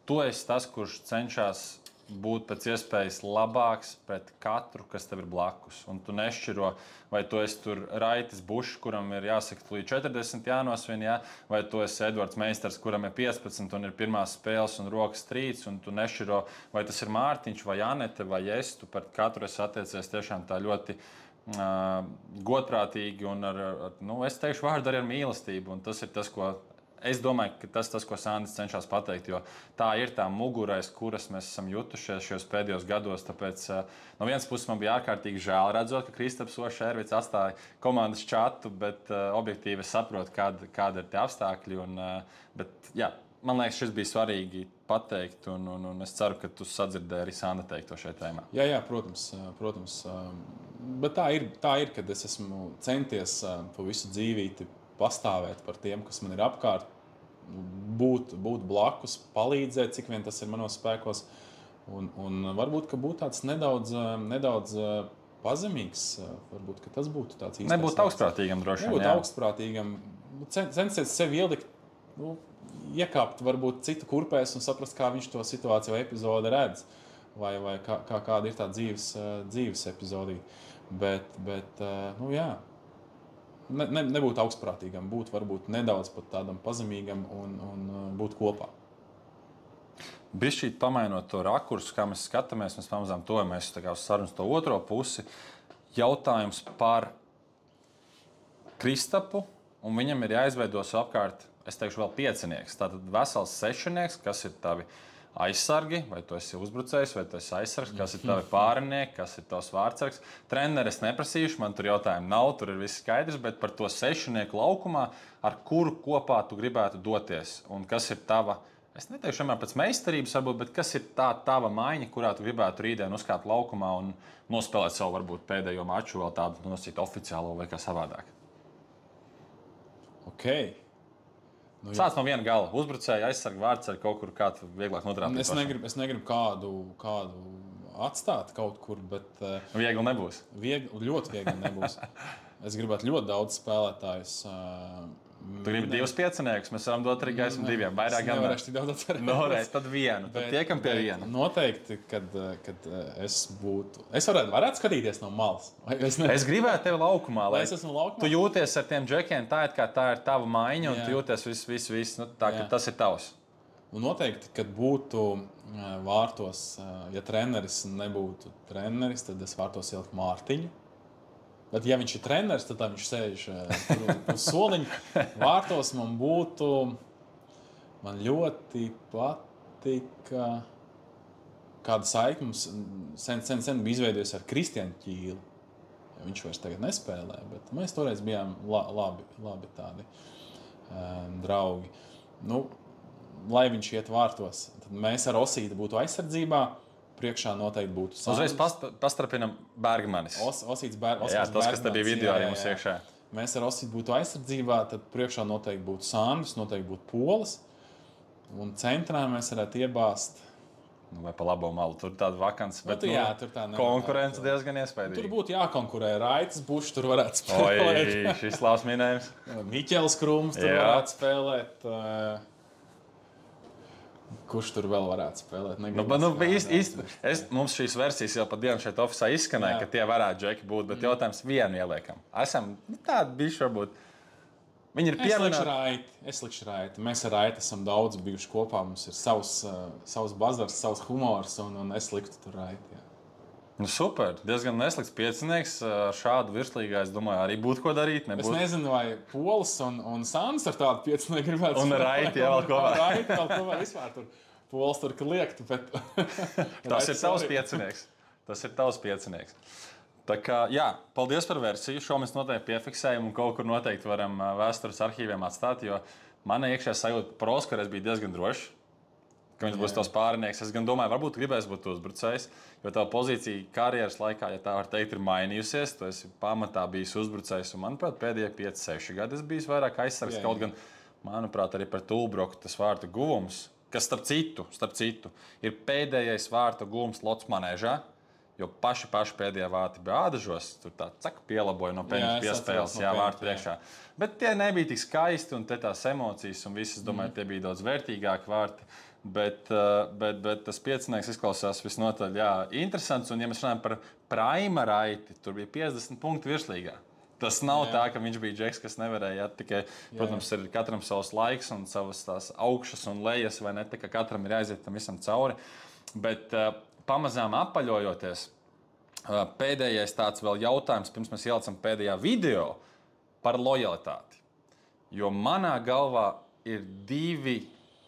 tu esi tas, kurš cenšas būt pēc iespējas labāks pret katru, kas tev ir blakus. Un tu nešķiro, vai tu esi tur Raitis Bušs, kuram ir jāsaka līdz 40 jānosvin, jā? Vai tu esi Edvards Meistars, kuram ir 15 un ir pirmās spēles un rokas trīc, un tu nešķiro, vai tas ir Mārtiņš vai Anete vai es, tu par katru esi attiecies tiešām tā ļoti godprātīgi un es teikšu vārdu arī ar mīlestību, un tas ir tas, ko es domāju, ka tas, ko Sandis cenšas pateikt, jo tā ir tā mugurais, kuras mēs esam jutušies šajos pēdējos gados. Tāpēc no vienas puses man bija ārkārtīgi žēl redzot, ka Kristaps Ošērvits atstāja komandas čatu, bet objektīvi es saprotu, kāda ir tie apstākļi. Bet, jā, man liekas, šis bija svarīgi pateikt, un es ceru, ka tu sadzirdēji arī Sanda teikto šajā tēmā. Jā, protams. Bet tā ir, kad es esmu centies to visu dzīvīti pastāvēt par tiem, kas man ir apkārt, būt blakus, palīdzēt, cik vien tas ir manos spēkos. Un varbūt, ka būt tāds nedaudz pazemīgs, varbūt, ka tas būtu tāds īstais. Nebūt augstprātīgam droši vien. Nebūt augstprātīgam. Censties sevi ielikt, iekāpt varbūt citu kurpēs un saprast, kā viņš to situāciju vai epizodi redz. Vai kāda ir tā dzīves epizodī. Bet jā. Nebūt augstprātīgam, būt varbūt nedaudz pat tādam pazemīgam un būt kopā. Bišķīt pamainot to rakursu, kā mēs skatāmies, mēs pamazām tojamies uz sarunas to otro pusi. Jautājums par Kristapu, un viņam ir jāizveido apkārt, es teikšu, vēl 5. Tātad vesels 6, kas ir tavi aizsargi, vai tu esi uzbrucējs, vai tu esi aizsargs, kas ir tavi pārinieki, kas ir tavs vārtsargs. Treneris neprasījuši, man tur jautājumu nav, tur ir viss skaidrs, bet par to sešnieku laukumā, ar kuru kopā tu gribētu doties. Un kas ir tava, es neteikšu vienmēr pēc meistarības, varbūt, bet kas ir tā tava maiņa, kurā tu gribētu rītdien uzkāpt laukumā un nospēlēt savu varbūt pēdējo maču, vēl tādu nosīt oficiālo vai kā savādāk? Okay. Sāc no viena gala. Uzbrucēji, aizsargi, vārtsargi kaut kur kādu vieglāk notrāpīt. Es negribu kādu atstāt kaut kur, bet... Viegli nebūs. Ļoti viegli nebūs. Es gribētu ļoti daudz spēlētājus. Tu gribi divus pieciniekus, mēs varam dot arī gaismu diviem. Vairāk gan nevarēšu tik daudz atcerēt. Noreiz, tad vienu. Tad tiekam pie viena. Noteikti, kad es būtu... Es varētu skatīties no malas. Es gribētu tevi laukumā, lai es esmu laukumā. Tu jūties ar tiem džekiem tā, it kā tā ir tava maiņa, un tu jūties viss, nu, tā, ka tas ir tavs. Un noteikti, kad būtu vārtos, ja treneris nebūtu treneris, tad es vārtos ieliku Mārtiņu. Bet, ja viņš ir treneris, tad viņš sēž uz soliņa. Vārtos man ļoti patika kāda saikme sen bija izveidojusi ar Kristianu Ķīli. Ja viņš vairs tagad nespēlē, bet mēs toreiz bijām labi tādi draugi. Nu, lai viņš iet vārtos, tad mēs ar Osīti būtu aizsardzībā. Priekšā noteikti būtu Sandrs. Uzreiz pastrapinam Bergmanis. Osīts Bergmanis. Jā, tas, kas te bija video arī mums iekšā. Mēs ar Osītu būtu aizsardzībā, tad priekšā noteikti būtu Sandrs, noteikti būtu Polis. Un centrā mēs varētu iebāzt. Vai pa labo malu, tur tāda vakants, bet jā, tur tā konkurence diezgan iespējīga. Tur būtu jākonkurē. Raitis Bušs tur varētu spēlēt. Oi, šis labs minējums. Miķels Krums tur varētu spēlēt. Kurš tur vēl varētu spēlēt? Mums šīs versijas jau pa dienu šeit ofisā izskanēja, ka tie varētu džeki būt, bet jautājums vienu ieliekam. Esam tādi bijuši varbūt. Viņi ir pieminēti. Es likšu Raiti. Mēs ar Raiti esam daudz bijuši kopā. Mums ir savs bazars, savs humors, un es liktu tur Raiti. Nu, super. Diezgan neslikts piecinieks. Ar šādu virslīgā, es domāju, arī būtu ko darīt. Es nezinu, vai Polis un Sandrs ar tādu piecinieku gribētu spēlēt. Un Raiti vēl kopā. Raiti vēl kopā vispār tur. Polis tur kliektu, bet... Tas ir tavs piecinieks. Tas ir tavs piecinieks. Tā kā, jā, paldies par versiju. Šo mēs noteikti piefiksējam un kaut kur noteikti varam vēstures arhīviem atstāt, jo mana iekšējā sajūta par Oskaru bija diezgan droša, ka viņš būs tavs pārinieks. Es gan domāju, varbūt gribēs būt uzbrucējs, jo tava pozīcija karjeras laikā, ja tā var teikt, ir mainījusies. Tu esi pamatā bijis uzbrucējs un, manuprāt, pēdējie 5-6 gadi es bijis vairāk aizsargs. Kaut gan, manuprāt, arī par Tulbroku tas vārtu guvums, kas starp citu, ir pēdējais vārtu guvums Lots manēžā. Jo paši pēdējie vārti bija ādažos, tur tā pielaboja no peņķa piespēles, vārtu priekšā. Bet tie nebija tik skaisti, un te tās emocijas, un visas, domāju, tie bija daudz vērtīgāki vārti. Bet tas piecinieks izklausās visnotaļ interesants, un ja mēs runājam par Praima Raiti, tur bija 50 punktu virslīgā. Tas nav tā, ka viņš bija džeks, kas nevarēja, tikai, protams, ir katram savs laiks un savas tās augšas un lejas, vai ne, tā ka katram ir jāiziet tam visam cauri. Bet pamazām apaļojoties, pēdējais tāds vēl jautājums, pirms mēs ielicam pēdējā video par lojalitāti. Jo manā galvā ir divi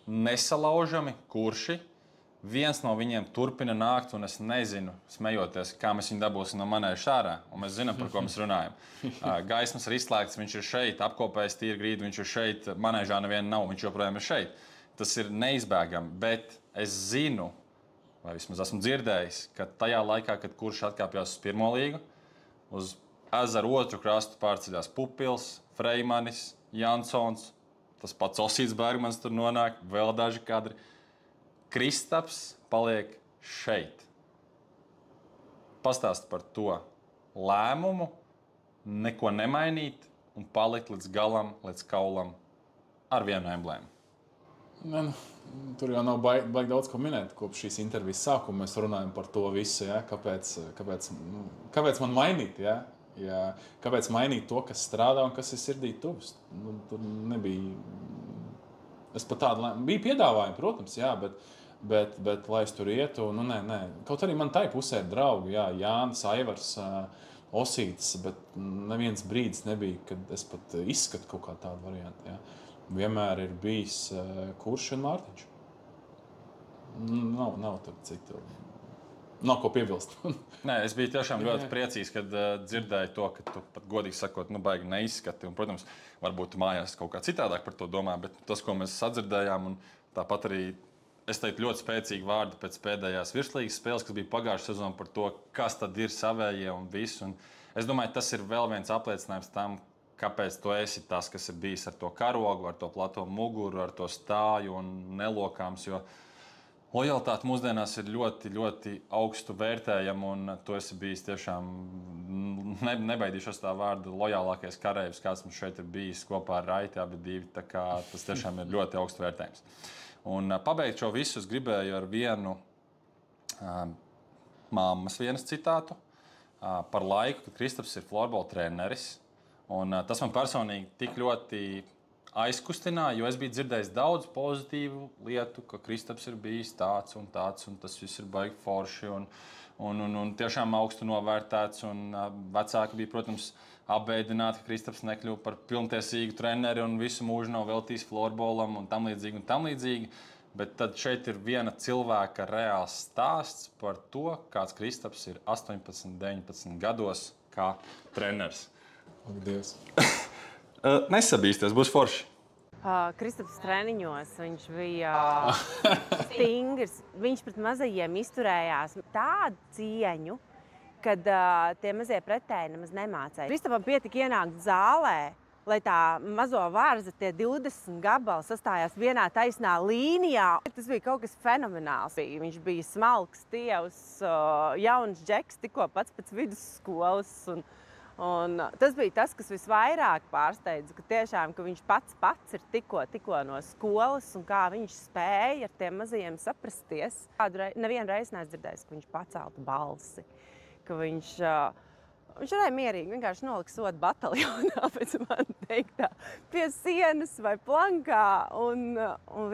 nesalaužami kurši. Viens no viņiem turpina nākt, un es nezinu, smejoties, kā mēs viņu dabūsim no manēža ārā. Un mēs zinām, par ko mēs runājam. Gaismas ir izslēgts, viņš ir šeit, apkopējis tīru grīdu, viņš ir šeit, manēžā neviena nav, viņš joprojām ir šeit. Tas ir neizbēgami, bet es zinu, vai vismaz esmu dzirdējis, ka tajā laikā, kad kurš atkāpjās uz pirmo līgu, uz ezeru otru krastu pārceļās Pupils, Freimanis, Jansons, tas pats Osīts Bergmans tur nonāk, vēl daži kadri. Kristaps paliek šeit. Pastāst par to lēmumu, neko nemainīt un palikt līdz galam, līdz kaulam ar vienu emblēmu. Tur jau nav baigi daudz ko minēt. Kopš šīs intervijas sākuma mēs runājam par to visu. Ja? Kāpēc man mainīt? Ja? Kāpēc mainīt to, kas strādā un kas ir sirdī tuvs? Tur nebija... Es pat tādu bija piedāvājumi, protams, jā, bet lai es tur ietu, nē. Kaut arī man tai pusē ir draugi, jā, Jānis, Aivars, Osīts, bet neviens brīdis nebija, kad es pat izskatu kaut kā tādu variantu, jā. Vienmēr ir bijis Kurš un Mārtiņš. Nav tur citu. Nav ko piebilst. Nē, es biju tiešām ļoti priecīgs, kad dzirdēju to, ka tu pat godīgi sakot, baigi neizskati. Un, protams, varbūt tu mājās kaut kā citādāk par to domā, bet tas, ko mēs sadzirdējām, un tāpat arī es teiktu ļoti spēcīgi vārdi pēc pēdējās virslīgas spēles, kas bija pagājušā sezonā par to, kas tad ir savējie un viss. Un es domāju, tas ir vēl viens apliecinājums tam, kāpēc tu esi tas, kas ir bijis ar to karogu, ar to plato muguru, ar to stāju un nelokāms. Jo lojalitāte mūsdienās ir ļoti, ļoti augstu vērtējama, un tu esi bijis tiešām, nebaidīšos tā vārda, lojālākais kareivs, kāds mums šeit ir bijis kopā ar Raiti abi divi. Tas tiešām ir ļoti augstu vērtējams. Un pabeigt šo visu es gribēju ar vienu mammas vienas citātu par laiku, kad Kristaps ir florbola treneris. Un tas man personīgi tik ļoti aizkustināja, jo es biju dzirdējis daudz pozitīvu lietu, ka Kristaps ir bijis tāds, un tas viss ir baigi forši un tiešām augstu novērtēts. Un vecāki bija, protams, apbēdināti, ka Kristaps nekļuva par pilntiesīgu treneri un visu mūžu nav veltījis florbolam un tam līdzīgi. Bet tad šeit ir viena cilvēka reāls stāsts par to, kāds Kristaps ir 18, 19 gados kā treneris. Paldies! Nesabīsties, būs forši. Kristaps treniņos viņš bija stingrs. Viņš pret mazajiem izturējās tādu cieņu, kad tie mazie pretēji nemaz nemācēja. Kristapam pietika ienākt zālē, lai tā mazo vārza, tie 20 gabali sastājās vienā taisnā līnijā. Tas bija kaut kas fenomenāls. Viņš bija smalks, tievs, jauns džeks, tikko pats pēc vidusskolas. Un tas bija tas, kas visvairāk pārsteidza, ka tiešām, ka viņš pats ir tikko no skolas un kā viņš spēja ar tiem mazajiem saprasties. Nevienu reizi neesmu dzirdējis, ka viņš paceltu balsi, ka viņš varēja mierīgi vienkārši nolikt sodu bataljonā, pēc man teiktā, pie sienas vai plankā un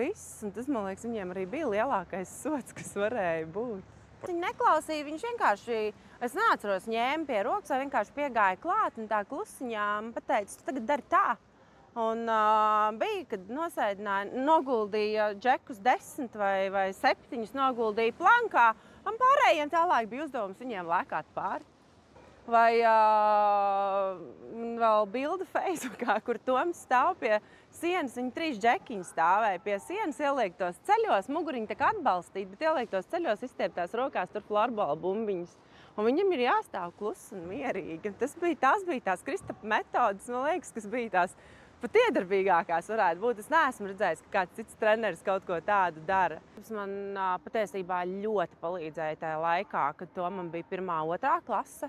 viss. Un tas, man liekas, viņiem arī bija lielākais sods, kas varēja būt. Viņi neklausīja, viņš vienkārši, es neatceros, ņēma pie rokas vai vienkārši piegāja klāt un tā klusiņām pateica, tu tagad dari tā. Un bija, kad nosēdināja, noguldīja džekus 10 vai 7 noguldīja plankā, un pārējiem tālāk bija uzdevums viņiem lēkāt pāri. Vai vēl bilde Facebookā, kur Toms stāv pie sienas, viņi 3 džekiņi stāvēja pie sienas, ieliektos ceļos, muguriņi tā kā atbalstīt, bet ieliektos ceļos, izstieptās rokās tur florbola bumbiņas. Un viņam ir jāstāv klusi un mierīgi. Tas bija tās Kristapa metodas, man liekas, kas bija tās pat iedarbīgākās varētu būt. Es neesmu redzējis, ka kāds cits treneris kaut ko tādu dara. Tas man patiesībā ļoti palīdzēja tajā laikā, kad Tomam bija 1. 2. klase.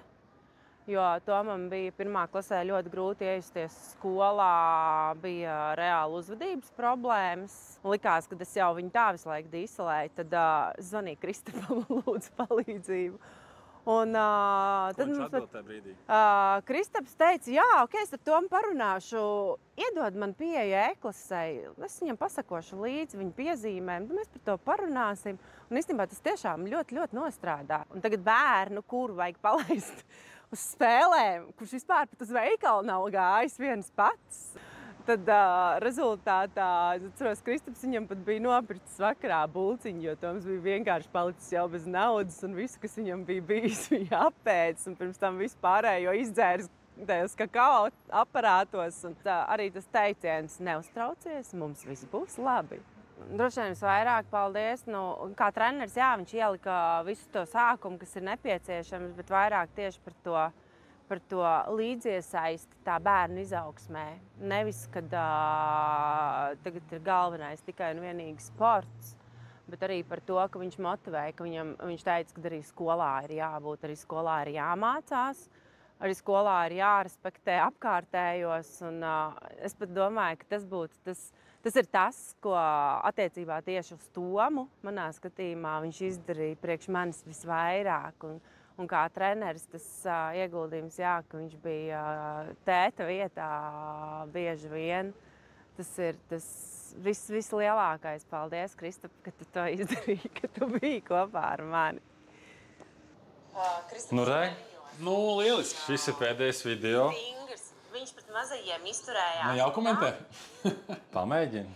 Jo Tomam bija 1. klasē ļoti grūti iejusties skolā, bija reāli uzvedības problēmas. Likās, ka es jau viņu tā visu laiku dīselēju, tad zvanīju Kristapam un lūdzu palīdzību. Un, tad viņš atbild tajā brīdī? Kristaps teica, jā, ok, es ar Tomu parunāšu, iedod man pieeju e-klasei, es viņam pasakošu līdzi viņu piezīmēm, mēs par to parunāsim. Un īstenībā tas tiešām ļoti, ļoti nostrādā. Un tagad bērnu, kuru vajag palaist uz spēlēm, kurš vispār pat uz veikalu nav gājis viens pats. Tad rezultātā, es atceros, Kristaps viņam pat bija nopircis vakarā bulciņu, jo Toms bija vienkārši palicis jau bez naudas un visu, kas viņam bija bijis, bija apēdis un pirms tam visu pārējo izdzēris tajos kakao aparātos. Un arī tas teiciens, neuztraucies, mums viss būs labi. Droši vien visvairāk paldies. Kā treneris, jā, viņš ielika visu to sākumu, kas ir nepieciešams, bet vairāk tieši par to līdziesaisti tā bērnu izaugsmē. Nevis, kad tagad ir galvenais tikai un vienīgi sports, bet arī par to, ka viņš motivēja, ka viņš teica, ka arī skolā ir jābūt, arī skolā ir jāmācās, arī skolā ir jārespektē apkārtējos. Un es pat domāju, ka tas ir tas, ko attiecībā tieši uz Tomu, manā skatījumā, viņš izdarīja priekš manis visvairāk. Un kā treneris tas ieguldījums, jā, ka viņš bija tēta vietā bieži vien. Tas ir tas vislielākais. Paldies, Kristap, ka tu to izdarīji, ka tu biji kopā ar mani. Lieliski. Šis ir pēdējais video. Viņš pret mazajiem izturējās. Man jākomentē? Pamēģini.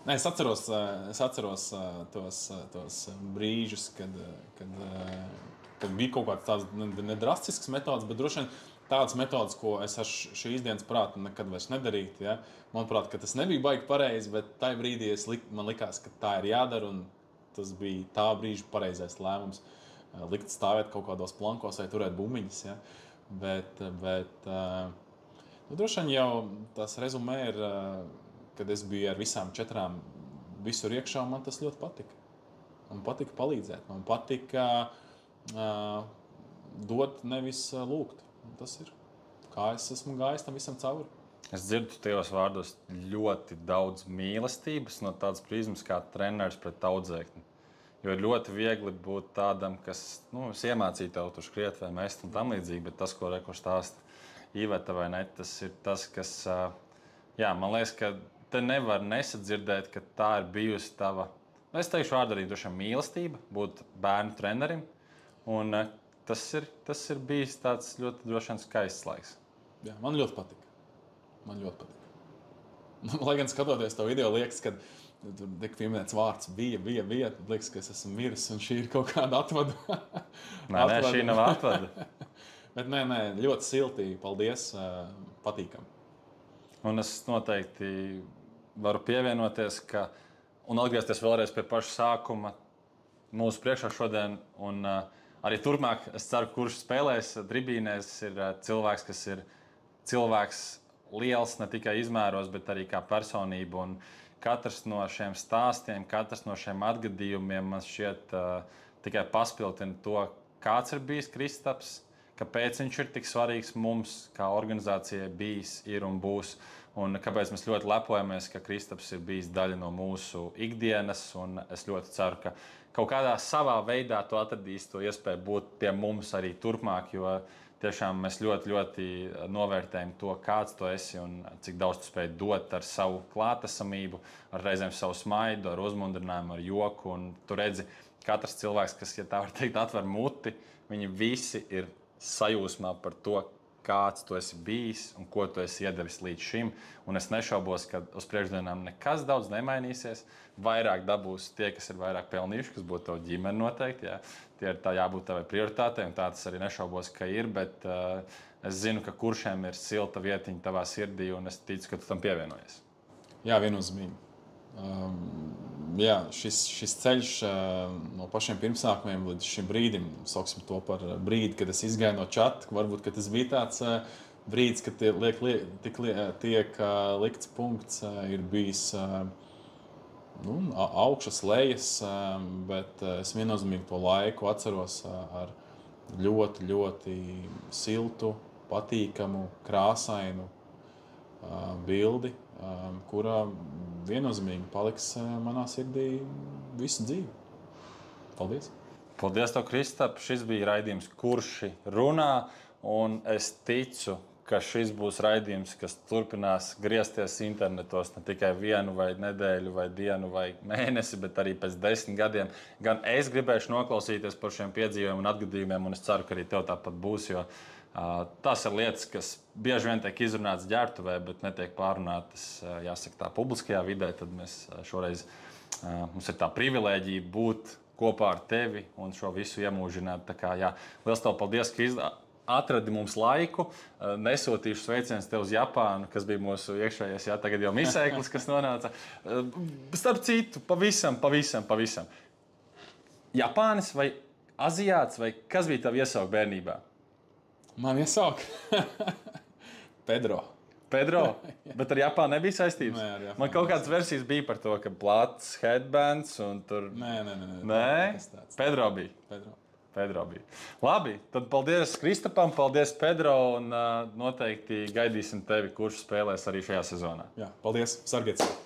Nē, es atceros tos brīžus, kad bija kaut kāds tāds nedrastisks metods, bet droši vien tādas metodas, ko es ar šīs dienas prātu nekad vairs nedarītu. Ja? Manuprāt, ka tas nebija baigi pareizi, bet tajā brīdī man likās, ka tā ir jādara, un tas bija tā brīža pareizais lēmums. Likt stāvēt kaut kādos plankos vai turēt bumiņas. Ja? Bet droši vien jau tas rezumē ir, kad es biju ar visām 4 visur iekšā, man tas ļoti patika. Man patika palīdzēt, man patika dot, nevis lūgt. Tas ir, kā es esmu gājis tam visam cauri. Es dzirdu tajos vārdos ļoti daudz mīlestības no tādas prizmas kā treneris pret audzēkni. Jo ir ļoti viegli būt tādam, kas iemācīja tev tur skriet vai mest un tam līdzīgi, bet tas, ko Reko stāsta Iveta vai ne, tas ir tas, kas, man liekas, ka te nevar nesadzirdēt, ka tā ir bijusi tava, es teikšu vārdu arī droši mīlestība, būt bērnu trenerim, un tas ir bijis tāds ļoti droši vien skaists laiks. Jā, man ļoti patika. Lai gan skatoties to video, liekas, ka tur tiek pieminēts vārds bija. Liekas, ka es esmu miris un šī ir kaut kāda atvada. Nē, šī nav atvada. Bet nē, ļoti silti. Paldies, patīkam. Un es noteikti varu pievienoties, un atgriezties vēlreiz pie paša sākuma mūsu priekšā šodien. Un arī turpmāk, es ceru, kurš spēlēs dribīnēs, ir cilvēks, kas ir cilvēks liels ne tikai izmēros, bet arī kā personība. Un katrs no šiem stāstiem, katrs no šiem atgadījumiem man šķiet tikai paspildina to, kāds ir bijis Kristaps, kāpēc viņš ir tik svarīgs mums, kā organizācijai bijis, ir un būs. Un kāpēc mēs ļoti lepojamies, ka Kristaps ir bijis daļa no mūsu ikdienas. Un es ļoti ceru, ka kaut kādā savā veidā tu atradīsi to iespēju būt pie mums arī turpmāk, jo tiešām mēs ļoti, ļoti novērtējam to, kāds tu esi un cik daudz tu spēj dot ar savu klātesamību, ar reizēm savu smaidu, ar uzmundrinājumu, ar joku. Un tu redzi, katrs cilvēks, kas, ja tā var teikt, atver muti, viņi visi ir sajūsmā par to, kāds tu esi bijis un ko tu esi iedevis līdz šim. Un es nešaubos, ka uz priekšdienām nekas daudz nemainīsies. Vairāk dabūs tie, kas ir vairāk pelnījuši, kas būtu tavu ģimeni noteikti. Jā. Tie ir tā jābūt tavai prioritātei, un tā tas arī nešaubos, ka ir. Bet es zinu, ka kuršiem ir silta vietiņa tavā sirdī, un es ticu, ka tu tam pievienojies. Jā, viennozīmīgi. Šis ceļš no pašiem pirmsākumiem līdz šim brīdim, sauksim to par brīdi, kad es izgāju no čata, varbūt tas bija tāds brīdis, kad tiek likts punkts, ir bijis augšas, lejas, bet es viennozīmīgi to laiku atceros ar ļoti, ļoti siltu, patīkamu, krāsainu bildi, kurā viennozīmīgi paliks manā sirdī visu dzīvi. Paldies! Paldies tev, Kristap! Šis bija raidījums Kurši runā, un es ticu, ka šis būs raidījums, kas turpinās griezties internetos ne tikai vienu vai nedēļu vai dienu vai mēnesi, bet arī pēc 10 gadiem. Gan es gribēšu noklausīties par šiem piedzīvojumiem un atgadījumiem, un es ceru, ka arī tev tāpat būs, jo tas ir lietas, kas bieži vien tiek izrunātas ģērbtuvē, bet netiek pārunātas, jāsaka, tā publiskajā vidē. Tad mēs šoreiz, mums ir tā privilēģija būt kopā ar tevi un šo visu iemūžināt. Tā kā, liels tev paldies, ka atradi mums laiku. Nesūtīšu sveicienus tev uz Japānu, kas bija mūsu iekšējais, tagad jau misēklis, kas nonāca. Starp citu, pavisam. Japānis vai aziāts, vai kas bija tavu iesaukt bērnībā? Man iesauka Pedro. Bet ar Japānu nebija saistības? Nē, ar Japānu. Man kaut kādas versijas bija par to, ka plats headbands un tur... Nē? Pedro bija. Labi, tad paldies Kristapam, paldies Pedro, un noteikti gaidīsim tevi, kurš spēlēs arī šajā sezonā. Jā, paldies, sargiet sevi!